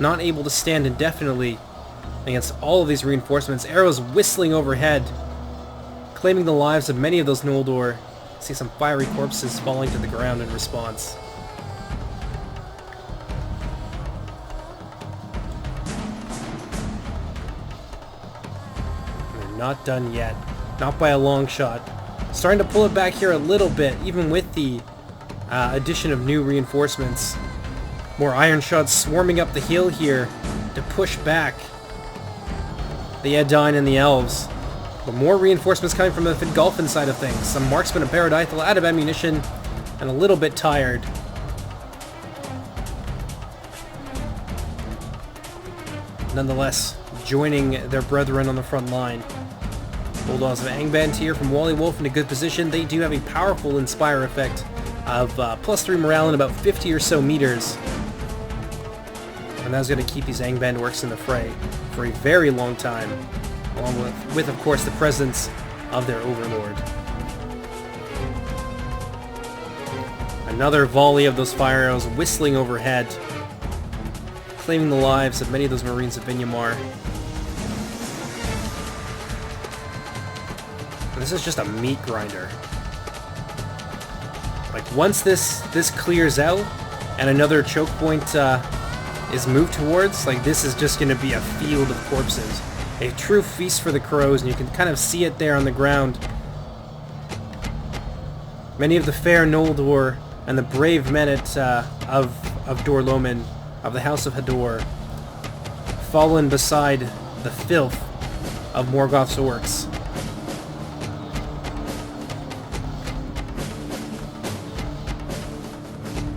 not able to stand indefinitely against all of these reinforcements. Arrows whistling overhead, claiming the lives of many of those Noldor. See some fiery corpses falling to the ground in response. Not done yet. Not by a long shot. Starting to pull it back here a little bit, even with the addition of new reinforcements. More iron shots swarming up the hill here to push back the Edain and the Elves. But more reinforcements coming from the Fingolfin side of things. Some marksmen of Baradithel out of ammunition and a little bit tired. Nonetheless, joining their brethren on the front line. Bulldogs of Angband here from Wally Wolf in a good position. They do have a powerful Inspire effect of +3 morale in about 50 or so meters. And that's going to keep these Angband orcs in the fray for a very long time, along with of course, the presence of their overlord. Another volley of those fire arrows whistling overhead, claiming the lives of many of those Marines of Vinyamar. This is just a meat grinder. Like, once this clears out and another choke point is moved towards, like, this is just going to be a field of corpses. A true feast for the crows, and you can kind of see it there on the ground. Many of the fair Noldor and the brave men of Dor Lomin, of the House of Hador, fallen beside the filth of Morgoth's orcs.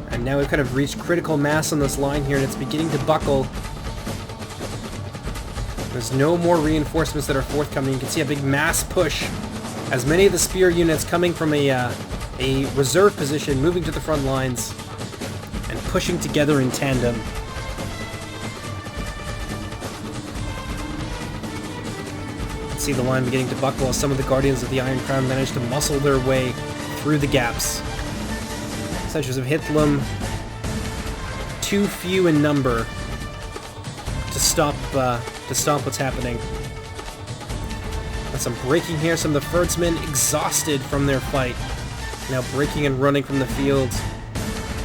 And now we've kind of reached critical mass on this line here, and it's beginning to buckle. There's no more reinforcements that are forthcoming. You can see a big mass push as many of the spear units coming from a reserve position moving to the front lines and pushing together in tandem. You can see the line beginning to buckle as some of the Guardians of the Iron Crown manage to muscle their way through the gaps. Sentries of Hithlum, too few in number to stop what's happening. And some breaking here. Some of the Furtsmen exhausted from their fight, now breaking and running from the field.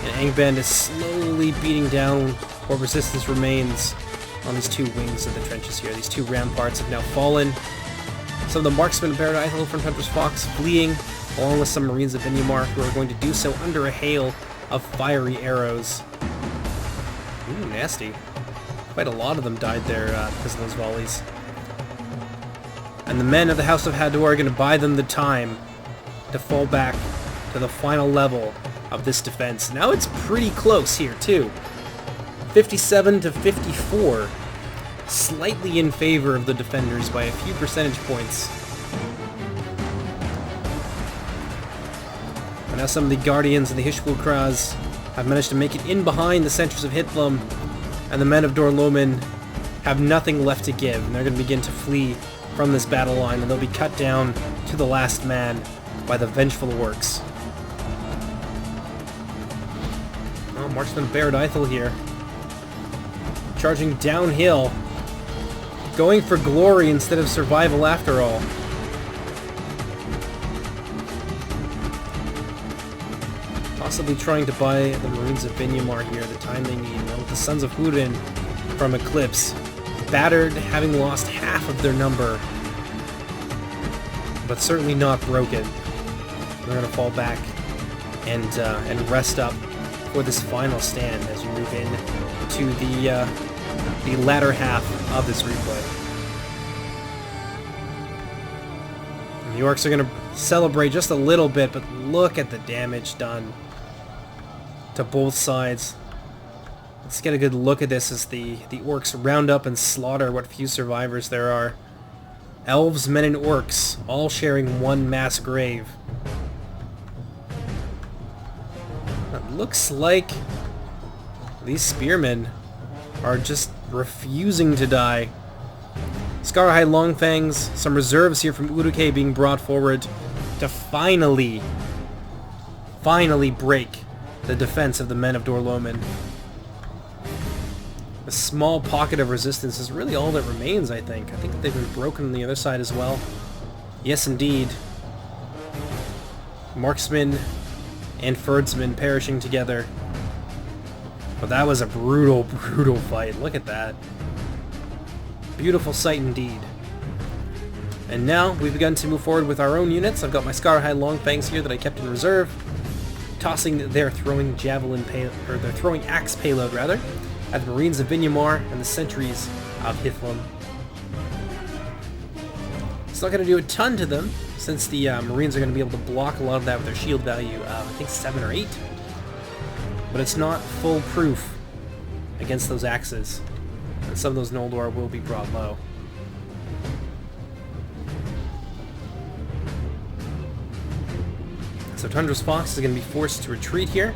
And Angband is slowly beating down what resistance remains on these two wings of the trenches here. These two ramparts have now fallen. Some of the marksmen of Baradithel from Tundra's Fox fleeing, along with some Marines of Vinyamar who are going to do so under a hail of fiery arrows. Ooh, nasty. Quite a lot of them died there because of those volleys. And the men of the House of Hador are going to buy them the time to fall back to the final level of this defense. Now it's pretty close here, too. 57 to 54. Slightly in favor of the defenders by a few percentage points. But now some of the Guardians and the Hishkulkras have managed to make it in behind the centers of Hithlum, and the men of Dorlomin have nothing left to give, and they're going to begin to flee from this battle line, and they'll be cut down to the last man by the vengeful orcs. Oh, Marksman Baird Ithel here. Charging downhill. Going for glory instead of survival after all. Possibly trying to buy the Marines of Vinyamar here the time they need. Well, with the Sons of Húrin from Eclipse, battered, having lost half of their number, but certainly not broken. They're going to fall back and rest up for this final stand as we move in to the latter half of this replay. And the orcs are going to celebrate just a little bit, but look at the damage done to both sides. Let's get a good look at this as the orcs round up and slaughter what few survivors there are. Elves, men, and orcs, all sharing one mass grave. It looks like these spearmen are just refusing to die. Scarhide Longfangs, some reserves here from Uruk being brought forward to finally break the defense of the men of Dorlomin. A small pocket of resistance is really all that remains, I think. I think that they've been broken on the other side as well. Yes, indeed. Marksmen and Ferdsmen perishing together. But that was a brutal, brutal fight. Look at that. Beautiful sight indeed. And now we've begun to move forward with our own units. I've got my Scarhide Longfangs here that I kept in reserve, tossing their throwing their throwing axe payload rather, at the Marines of Vinyamar and the sentries of Hithlum. It's not going to do a ton to them, since the Marines are going to be able to block a lot of that with their shield value of, I think, 7 or 8. But it's not foolproof against those axes, and some of those Noldor will be brought low. So Tundra's Fox is going to be forced to retreat here,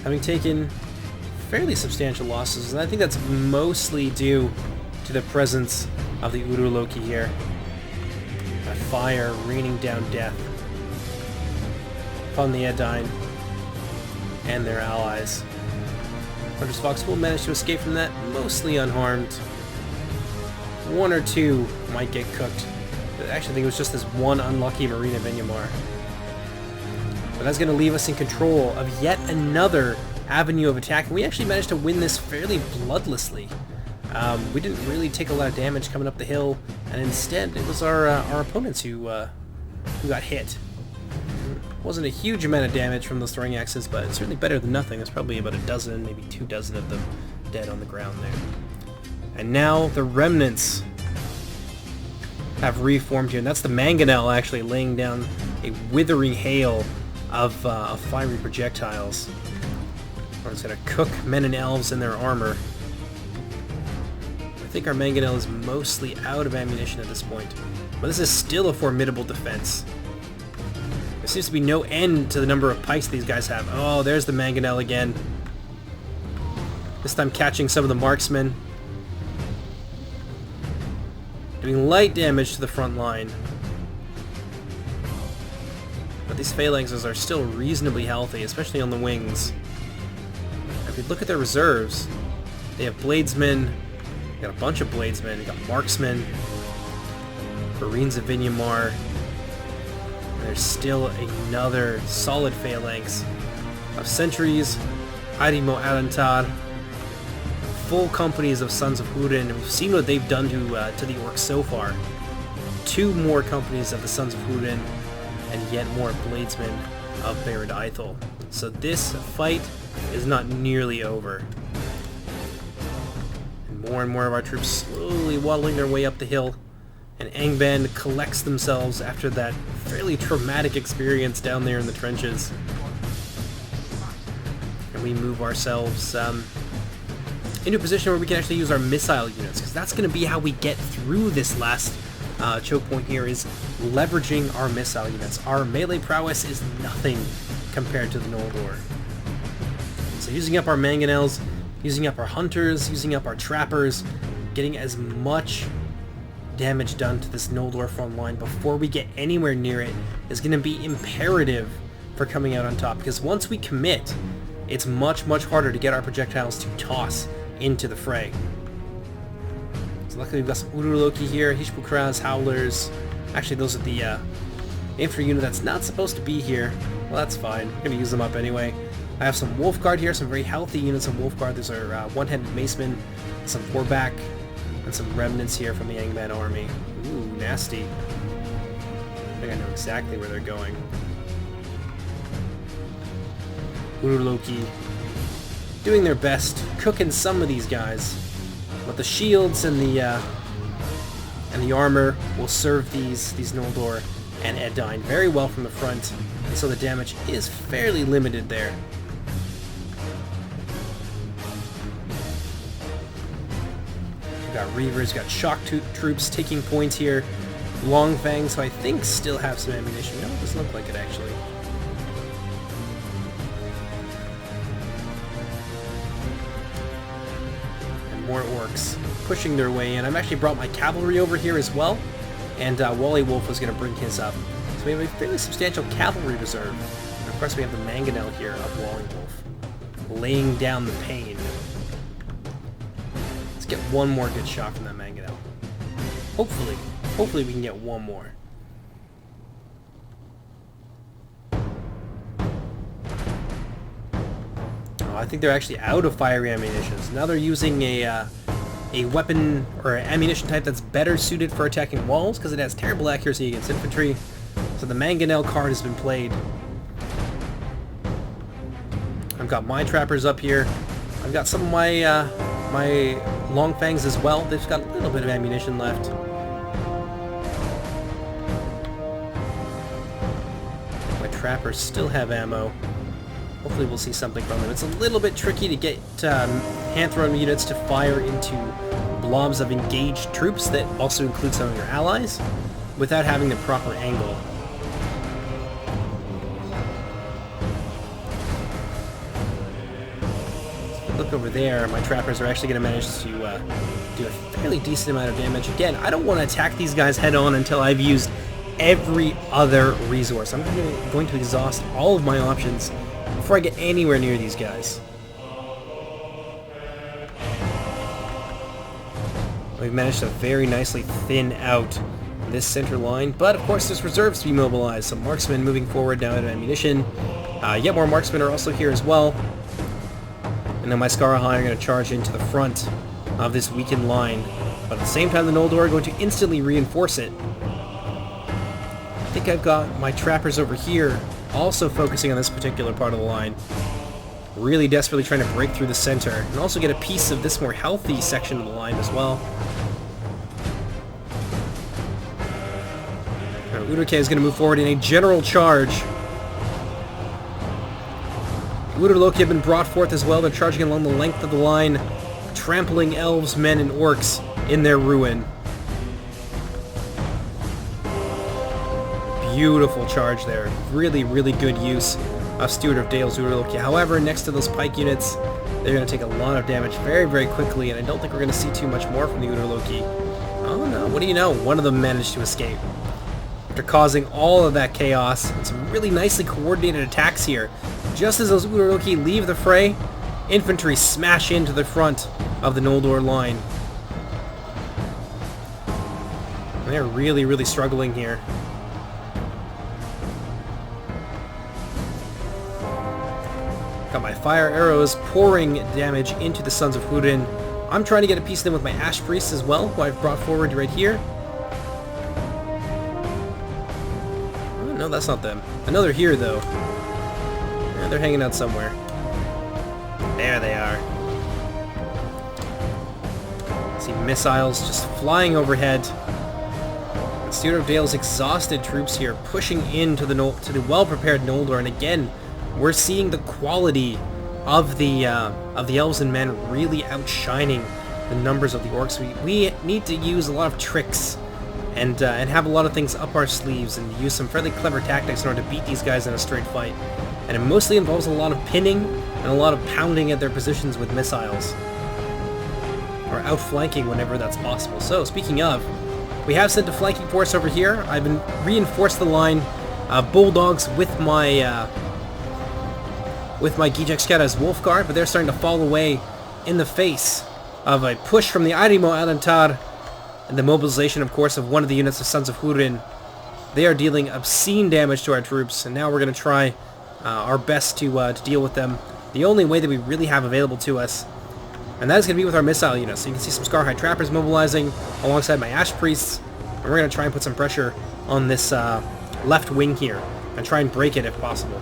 having taken fairly substantial losses, and I think that's mostly due to the presence of the Uruk here. A fire raining down death upon the Edain and their allies. Tundra's Fox will manage to escape from that, mostly unharmed. 1 or 2 might get cooked. But actually, I think it was just this one unlucky Marine of Vinyamar. But that's going to leave us in control of yet another avenue of attack, and we actually managed to win this fairly bloodlessly. We didn't really take a lot of damage coming up the hill, and instead it was our opponents who got hit. It wasn't a huge amount of damage from those throwing axes, but it's certainly better than nothing. There's probably about a dozen, maybe 2 dozen of them dead on the ground there. And now the remnants have reformed here, and that's the Mangonel actually laying down a withering hail of fiery projectiles. It's going to cook men and elves in their armor. I think our Mangonel is mostly out of ammunition at this point, but this is still a formidable defense. There seems to be no end to the number of pikes these guys have. Oh, there's the Mangonel again. This time catching some of the marksmen. Doing light damage to the front line. But these phalanxes are still reasonably healthy, especially on the wings. If you look at their reserves, they have bladesmen, they got a bunch of bladesmen, they got marksmen, Marines of Vinyamar, and there's still another solid phalanx of sentries, Arimo Arantar, full companies of Sons of Húrin, and we've seen what they've done to the orcs so far. 2 more companies of the Sons of Húrin, and yet more bladesmen of Baird Ithel. So this fight is not nearly over. And more of our troops slowly waddling their way up the hill, and Angband collects themselves after that fairly traumatic experience down there in the trenches. we move ourselves into a position where we can actually use our missile units, because that's going to be how we get through this last choke point here, is leveraging our missile units. Our melee prowess is nothing compared to the Noldor. So using up our mangonels, using up our hunters, using up our trappers, getting as much damage done to this Noldor front line before we get anywhere near it is going to be imperative for coming out on top, because once we commit, it's much, much harder to get our projectiles to toss into the fray. So luckily we've got some Uroloki here, Hishpukras, Howlers. Actually, those are the infantry unit that's not supposed to be here. Well, that's fine. We're going to use them up anyway. I have some Wolfguard here, some very healthy units of Wolfguard. These are one-handed macemen, some four-back, and some remnants here from the Angband army. Ooh, nasty. I think I know exactly where they're going. Uroloki doing their best, cooking some of these guys, but the shields and the armor will serve these Noldor and Edain very well from the front, and so the damage is fairly limited there. We've got Reavers, got shock troops taking points here. Long Fangs, who I think still have some ammunition. No, it doesn't look like it actually. More orcs pushing their way in. I've actually brought my cavalry over here as well, and Wally Wolf was going to bring his up. So we have a fairly substantial cavalry reserve. And of course we have the mangonel here of Wally Wolf, laying down the pain. Let's get one more good shot from that mangonel. Hopefully we can get one more. I think they're actually out of fiery ammunition. So now they're using a weapon or ammunition type that's better suited for attacking walls, because it has terrible accuracy against infantry. So the mangonel card has been played. I've got my trappers up here. I've got some of my my long fangs as well. They've got a little bit of ammunition left. My trappers still have ammo. Hopefully we'll see something from them. It's a little bit tricky to get hand-thrown units to fire into blobs of engaged troops that also include some of your allies without having the proper angle. So look over there, my trappers are actually going to manage to do a fairly decent amount of damage. Again, I don't want to attack these guys head-on until I've used every other resource. I'm going to exhaust all of my options before I get anywhere near these guys. We've managed to very nicely thin out this center line, but of course there's reserves to be mobilized. Some marksmen moving forward now out of ammunition. Yet more marksmen are also here as well. And now my Scarahai are going to charge into the front of this weakened line. But at the same time, the Noldor are going to instantly reinforce it. I think I've got my trappers over here also focusing on this particular part of the line, really desperately trying to break through the center, and also get a piece of this more healthy section of the line as well. Udurke is going to move forward in a general charge. Udurloki have been brought forth as well. They're charging along the length of the line, trampling elves, men, and orcs in their ruin. Beautiful charge there. Really, really good use of Steward of Dale's Uroloki. However, next to those pike units, they're going to take a lot of damage very, very quickly, and I don't think we're going to see too much more from the Uroloki. Oh no, what do you know? One of them managed to escape. After causing all of that chaos, and some really nicely coordinated attacks here. Just as those Uroloki leave the fray, infantry smash into the front of the Noldor line. They're really, really struggling here. Got my fire arrows pouring damage into the Sons of Húrin. I'm trying to get a piece of them with my Ash Priests as well, who I've brought forward right here. Oh, no, that's not them. I know they're here, though. Yeah, they're hanging out somewhere. There they are. See missiles just flying overhead. Steward of Dale's exhausted troops here pushing into the well-prepared Noldor, and again, we're seeing the quality of the elves and men really outshining the numbers of the orcs. We need to use a lot of tricks and have a lot of things up our sleeves and use some fairly clever tactics in order to beat these guys in a straight fight. And it mostly involves a lot of pinning and a lot of pounding at their positions with missiles, or outflanking whenever that's possible. So, speaking of, we have sent a flanking force over here. I've been reinforced the line, bulldogs with my Gijek as Wolf Guard, but they're starting to fall away in the face of a push from the Arimo Alentar and the mobilization, of course, of one of the units of Sons of Hurin. They are dealing obscene damage to our troops, and now we're going to try our best to deal with them the only way that we really have available to us, and that is going to be with our missile units. So you can see some Scarhide Trappers mobilizing alongside my Ash Priests, and we're going to try and put some pressure on this left wing here and try and break it if possible.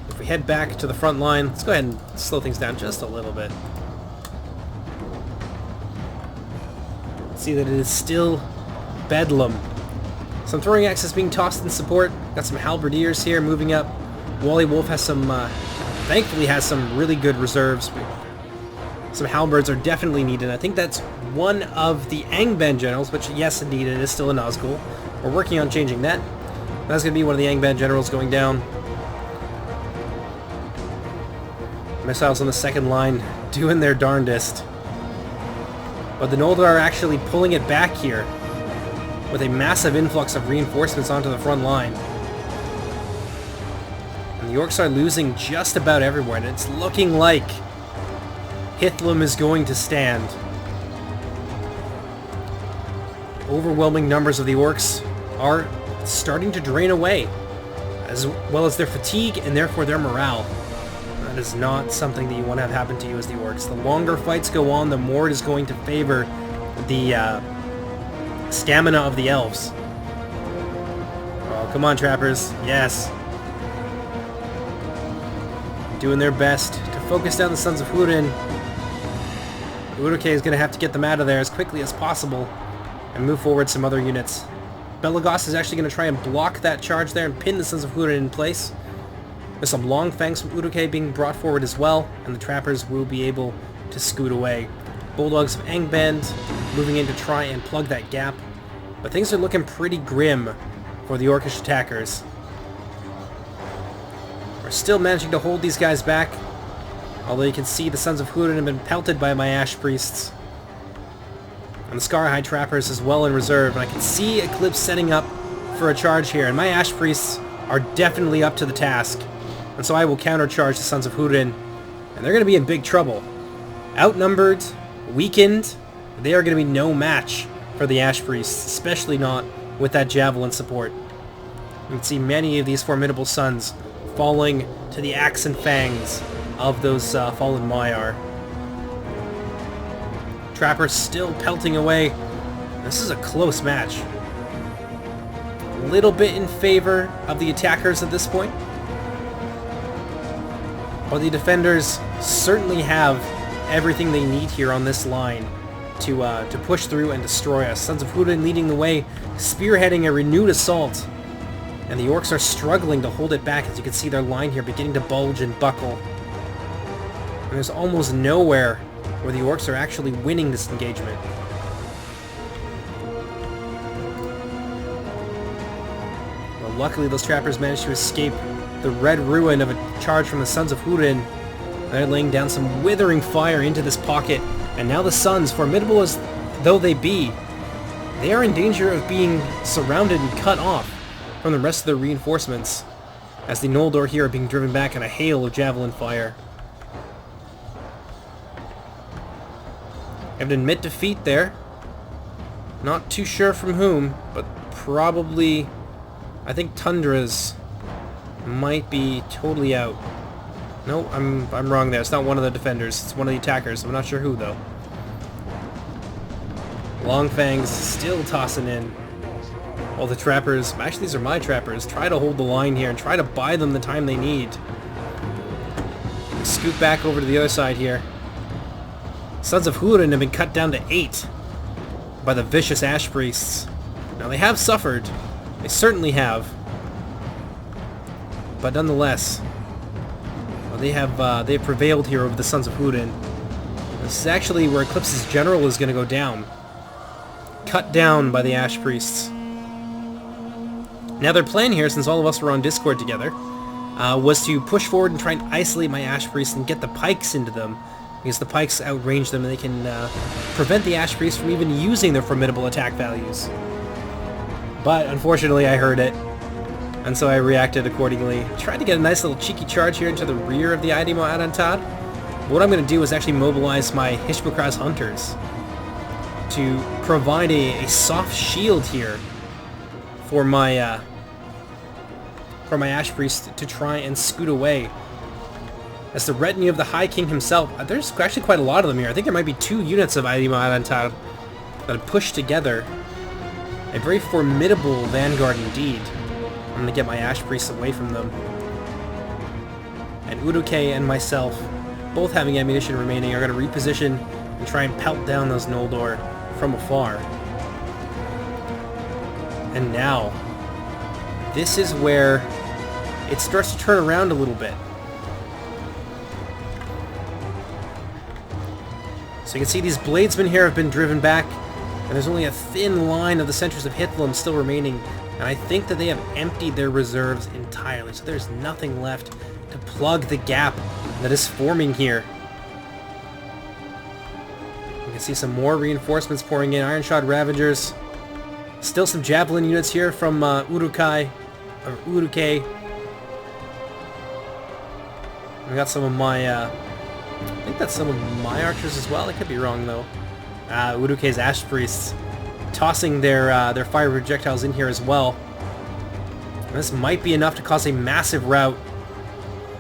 If we head back to the front line, let's go ahead and slow things down just a little bit. See that it is still bedlam. Some throwing axes being tossed in support. Got some halberdiers here moving up. Wally Wolf has some, thankfully has some really good reserves. Some halberds are definitely needed. I think that's one of the Angband generals, which, yes, indeed, it is still a Nazgul. We're working on changing that. That's going to be one of the Angband generals going down. Missiles on the second line doing their darndest. But the Noldor are actually pulling it back here with a massive influx of reinforcements onto the front line. And the Orcs are losing just about everywhere, and it's looking like Hithlum is going to stand. Overwhelming numbers of the Orcs are starting to drain away, as well as their fatigue and therefore their morale. That is not something that you want to have happen to you as the Orcs. The longer fights go on, the more it is going to favor the stamina of the elves. Oh, come on, Trappers. Yes. Doing their best to focus down the Sons of Hurin. Uruk is going to have to get them out of there as quickly as possible and move forward some other units. Belagos is actually going to try and block that charge there and pin the Sons of Hurin in place. There's some long fangs from Uruk being brought forward as well, and the Trappers will be able to scoot away. Bulldogs of Angband moving in to try and plug that gap. But things are looking pretty grim for the Orcish attackers. We're still managing to hold these guys back, although you can see the Sons of Hurin have been pelted by my Ash Priests. And the Scarhide Trappers as well in reserve, and I can see Eclipse setting up for a charge here, and my Ash Priests are definitely up to the task. And so I will countercharge the Sons of Hurin, and they're going to be in big trouble. Outnumbered, weakened, they are going to be no match for the Ash Priests, especially not with that Javelin support. You can see many of these formidable sons falling to the axe and fangs of those fallen Maiar. Trappers still pelting away. This is a close match. A little bit in favor of the attackers at this point. But the defenders certainly have everything they need here on this line to push through and destroy us. Sons of Hurin leading the way, spearheading a renewed assault. And the Orcs are struggling to hold it back, as you can see their line here beginning to bulge and buckle. And there's almost nowhere where the Orcs are actually winning this engagement. Well, luckily those Trappers managed to escape the red ruin of a charge from the Sons of Hurin. They're laying down some withering fire into this pocket, and now the Sons, formidable as though they be, they are in danger of being surrounded and cut off from the rest of their reinforcements, as the Noldor here are being driven back in a hail of javelin fire. I have to admit defeat there. Not too sure from whom, but probably, I think Tundra's might be totally out. No, I'm wrong there. It's not one of the defenders. It's one of the attackers. I'm not sure who, though. Longfangs still tossing in. While the Trappers, actually these are my Trappers, try to hold the line here and try to buy them the time they need. Scoot back over to the other side here. Sons of Hurin have been cut down to 8 by the vicious Ash Priests. Now they have suffered. They certainly have. but nonetheless, well, they have prevailed here over the Sons of Húrin. This is actually where Eclipse's general is going to go down. Cut down by the Ash Priests. Now their plan here, since all of us were on Discord together, was to push forward and try and isolate my Ash Priests and get the pikes into them, because the pikes outrange them and they can prevent the Ash Priests from even using their formidable attack values. But unfortunately I heard it, and so I reacted accordingly. Tried to get a nice little cheeky charge here into the rear of the Aidimo Adantad. What I'm going to do is actually mobilize my Hishbukraz Hunters to provide a soft shield here for my Ash Priest to try and scoot away. As the retinue of the High King himself, there's actually quite a lot of them here. I think there might be 2 units of Aidimo Adantad that have pushed together. A very formidable vanguard indeed. I'm going to get my Ash Priests away from them. And Uruke and myself, both having ammunition remaining, are going to reposition and try and pelt down those Noldor from afar. And now, this is where it starts to turn around a little bit. So you can see these bladesmen here have been driven back, and there's only a thin line of the sentries of Hithlum still remaining, and I think that they have emptied their reserves entirely, so there's nothing left to plug the gap that is forming here. You can see some more reinforcements pouring in, Ironshod Ravagers. Still some Javelin units here from Uruke. We got some of my, I think that's some of my archers as well. I could be wrong though. Uruke's Ash Priests tossing their fire projectiles in here as well. And this might be enough to cause a massive rout.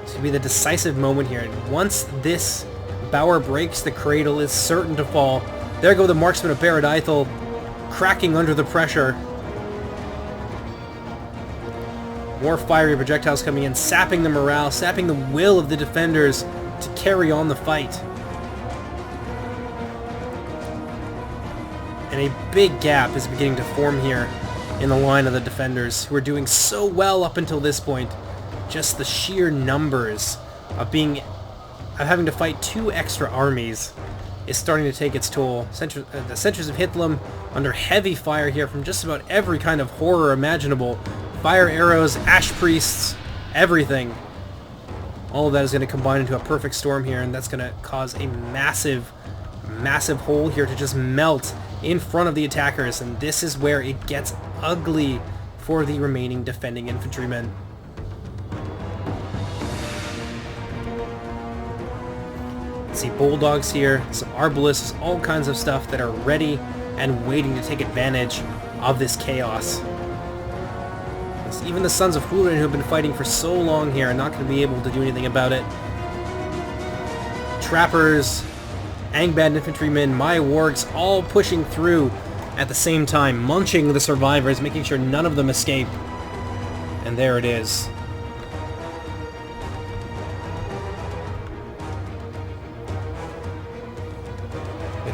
It's going to be the decisive moment here. And once this bower breaks, the cradle is certain to fall. There go the marksmen of Barad Ithel, cracking under the pressure. More fiery projectiles coming in, sapping the morale, sapping the will of the defenders to carry on the fight. And a big gap is beginning to form here in the line of the defenders, who are doing so well up until this point. Just the sheer numbers of having to fight 2 extra armies is starting to take its toll. The sentries of Hithlum under heavy fire here from just about every kind of horror imaginable. Fire arrows, Ash Priests, everything. All of that is going to combine into a perfect storm here, and that's going to cause a massive, massive hole here to just melt in front of the attackers, and this is where it gets ugly for the remaining defending infantrymen. See bulldogs here, some arbalists, all kinds of stuff that are ready and waiting to take advantage of this chaos. Even the Sons of Húrin, who have been fighting for so long here, are not going to be able to do anything about it. Trappers, Angband infantrymen, my wargs, all pushing through at the same time, munching the survivors, making sure none of them escape. And there it is.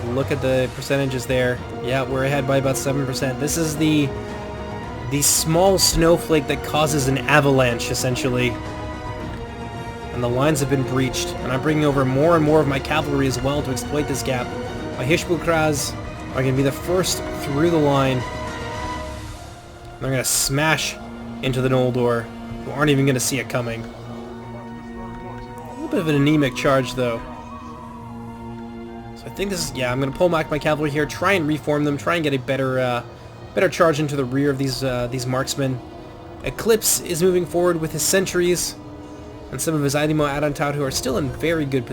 Look at the percentages there. Yeah, we're ahead by about 7%. This is the small snowflake that causes an avalanche, essentially. And the lines have been breached. And I'm bringing over more and more of my cavalry as well to exploit this gap. My Hishbukraz are going to be the first through the line. They're going to smash into the Noldor, who aren't even going to see it coming. A little bit of an anemic charge, though. I think this is, yeah, I'm going to pull back my cavalry here, try and reform them, try and get a better charge into the rear of these marksmen. Eclipse is moving forward with his sentries and some of his Aidimo Adantad, who are still in very good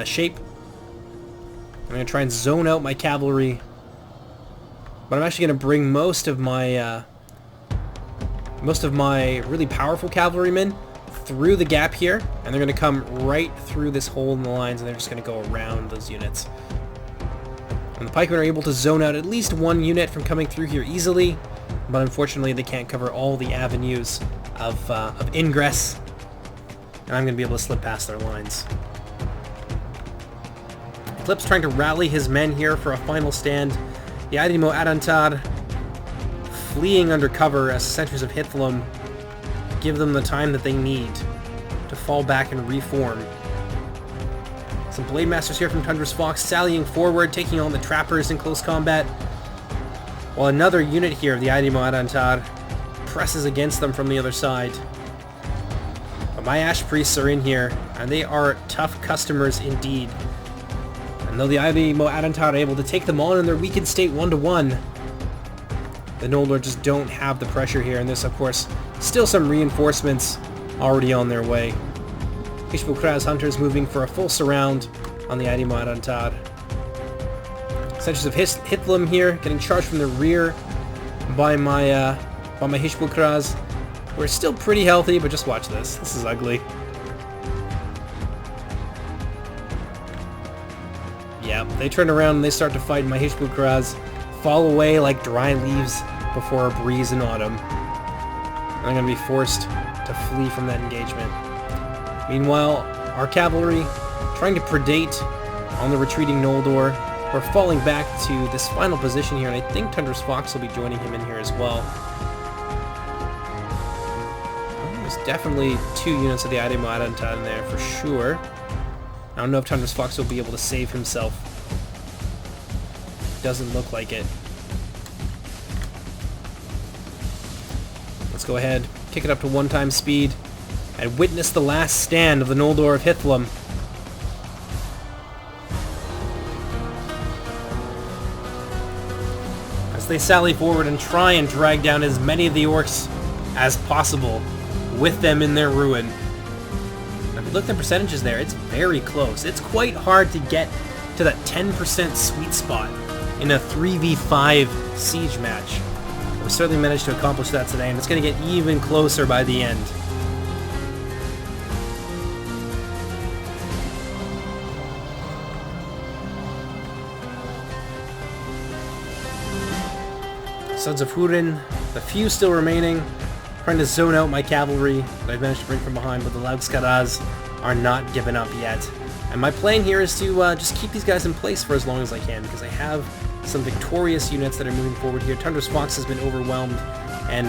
shape. I'm going to try and zone out my cavalry, but I'm actually going to bring most of my really powerful cavalrymen through the gap here, and they're going to come right through this hole in the lines, and they're just going to go around those units. And the pikemen are able to zone out at least one unit from coming through here easily, but unfortunately they can't cover all the avenues of ingress, and I'm going to be able to slip past their lines. Eclipse trying to rally his men here for a final stand. The Aidimo Adantad fleeing under cover as the sentries of Hithlum give them the time that they need to fall back and reform. Some Blade Masters here from Tundra's Fox sallying forward, taking on the Trappers in close combat, while another unit here of the Aedimo Arantar presses against them from the other side. But my Ash Priests are in here, and they are tough customers indeed. And though the Aedimo Arantar are able to take them on in their weakened state 1-to-1, the Noldor just don't have the pressure here, and there's of course still some reinforcements already on their way. Ishbukraz Hunters moving for a full surround on the Aedimo Arantar. Sentries of Hithlum here, getting charged from the rear by my Hishbukraz. We're still pretty healthy, but just watch this. This is ugly. Yeah, they turn around and they start to fight, and my Hishbukraz fall away like dry leaves before a breeze in autumn. I'm going to be forced to flee from that engagement. Meanwhile, our cavalry, trying to predate on the retreating Noldor, we're falling back to this final position here, and I think Tundra's Fox will be joining him in here as well. There's definitely 2 units of the Aedimo Arantar in there for sure. I don't know if Tundra's Fox will be able to save himself. Doesn't look like it. Let's go ahead, kick it up to 1-time speed, and witness the last stand of the Noldor of Hithlum. As they sally forward and try and drag down as many of the orcs as possible with them in their ruin. Now, if you look at the percentages there, it's very close. It's quite hard to get to that 10% sweet spot in a 3v5 siege match. We certainly managed to accomplish that today, and it's going to get even closer by the end. Sons of Húrin, the few still remaining, trying to zone out my cavalry that I've managed to bring from behind, but the Laugskaraz are not giving up yet. And my plan here is to just keep these guys in place for as long as I can, because I have some victorious units that are moving forward here. Tundra's Fox has been overwhelmed, and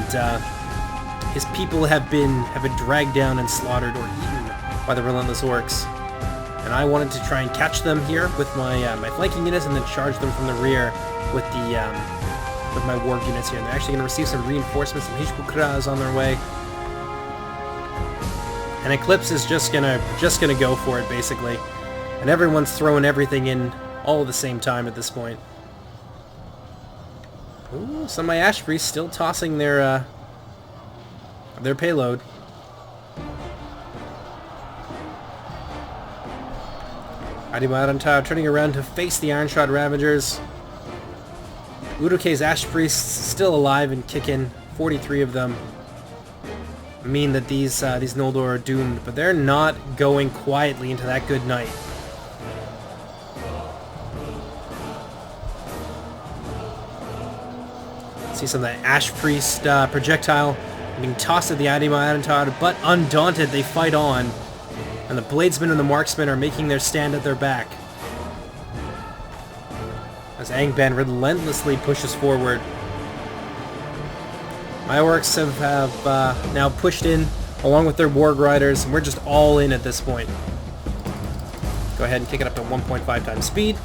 his people have been dragged down and slaughtered or eaten by the relentless orcs. And I wanted to try and catch them here with my my flanking units, and then charge them from the rear with my warg units here. And they're actually going to receive some reinforcements, some Hishbukraz on their way. And Eclipse is just gonna go for it basically, and everyone's throwing everything in all at the same time at this point. Ooh, some of my Ash Priests still tossing their payload. Aedimo Arantar turning around to face the Ironshot Ravagers. Udokay's Ash Priests still alive and kicking, 43 of them. Mean that these Noldor are doomed, but they're not going quietly into that good night. See some of that Ash Priest projectile being tossed at the Aedimo Arantar, but undaunted, they fight on, and the Bladesmen and the Marksmen are making their stand at their back as Angband relentlessly pushes forward. My orcs have now pushed in along with their Warg Riders, and we're just all in at this point. Go ahead and kick it up to 1.5 times speed.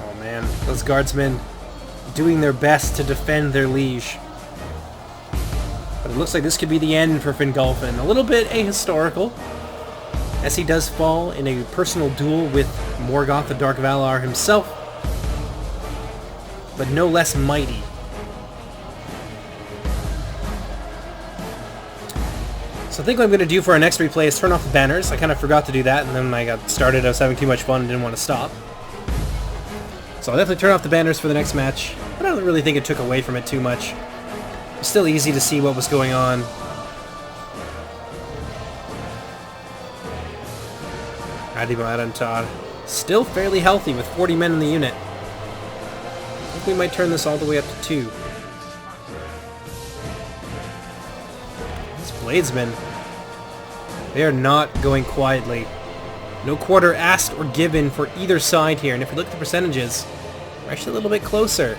Oh man, those guardsmen doing their best to defend their liege. But it looks like this could be the end for Fingolfin. A little bit ahistorical, as he does fall in a personal duel with Morgoth the Dark Valar himself, but no less mighty. So I think what I'm going to do for our next replay is turn off the banners. I kind of forgot to do that, and then when I got started I was having too much fun and didn't want to stop. So I'll definitely turn off the banners for the next match, but I don't really think it took away from it too much. It's still easy to see what was going on. Aedimo Arantar still fairly healthy with 40 men in the unit. I think we might turn this all the way up to 2. These Bladesmen They are not going quietly. No quarter asked or given for either side here, and if we look at the percentages, we're actually a little bit closer.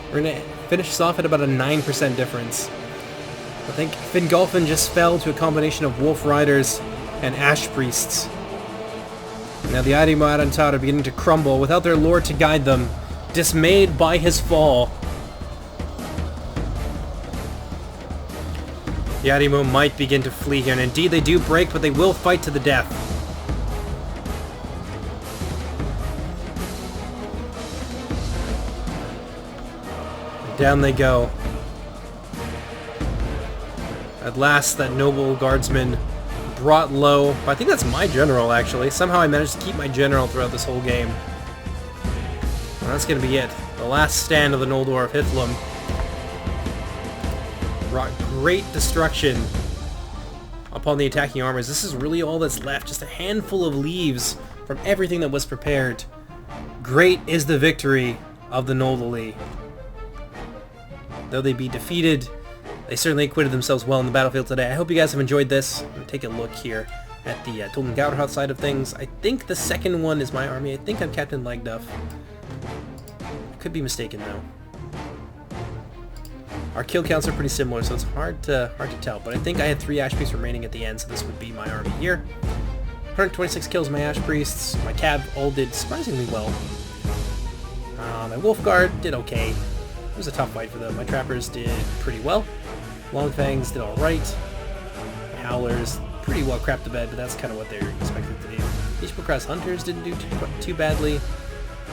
We're going to finish this off at about a 9% difference. I think Fingolfin just fell to a combination of Wolf Riders and Ash Priests. Now the Aedimo Attentat are beginning to crumble without their lord to guide them, dismayed by his fall. The Aedimo might begin to flee here, and indeed they do break, but they will fight to the death. And down they go. At last, that noble guardsman brought low. I think that's my general, actually. Somehow I managed to keep my general throughout this whole game. And that's going to be it. The last stand of the Noldor of Hithlum brought great destruction upon the attacking armies. This is really all that's left. Just a handful of leaves from everything that was prepared. Great is the victory of the Noldor. Though they be defeated, they certainly acquitted themselves well in the battlefield today. I hope you guys have enjoyed this. I'm going to take a look here at the Tolkien Gauderhout side of things. I think the second one is my army. I think I'm Captain Legduff. I could be mistaken, though. Our kill counts are pretty similar, so it's hard to tell. But I think I had 3 Ash Priests remaining at the end, so this would be my army here. 126 kills my Ash Priests. My Cav all did surprisingly well. My Wolf Guard did okay. It was a tough fight for them. My Trappers did pretty well. Longfangs did alright. My Howlers pretty well crapped the bed, but that's kind of what they're expected to do. Ishbocross Hunters didn't do too badly.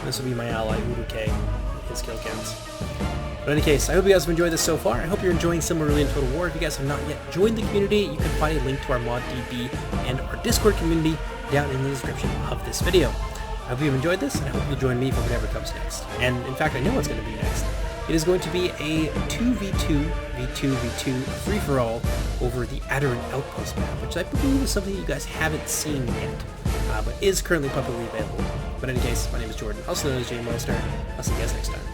This will be my ally, Uruke, his kill counts. But in any case, I hope you guys have enjoyed this so far. I hope you're enjoying Silmarillion Total War. If you guys have not yet joined the community, you can find a link to our mod DB and our Discord community down in the description of this video. I hope you've enjoyed this, and I hope you'll join me for whatever comes next. And in fact, I know what's going to be next. It is going to be a 2v2, v2 free-for-all over the Adoran Outpost map, which I believe is something you guys haven't seen yet, but is currently publicly available. But in any case, my name is Jordan, also known as JMonster. I'll see you guys next time.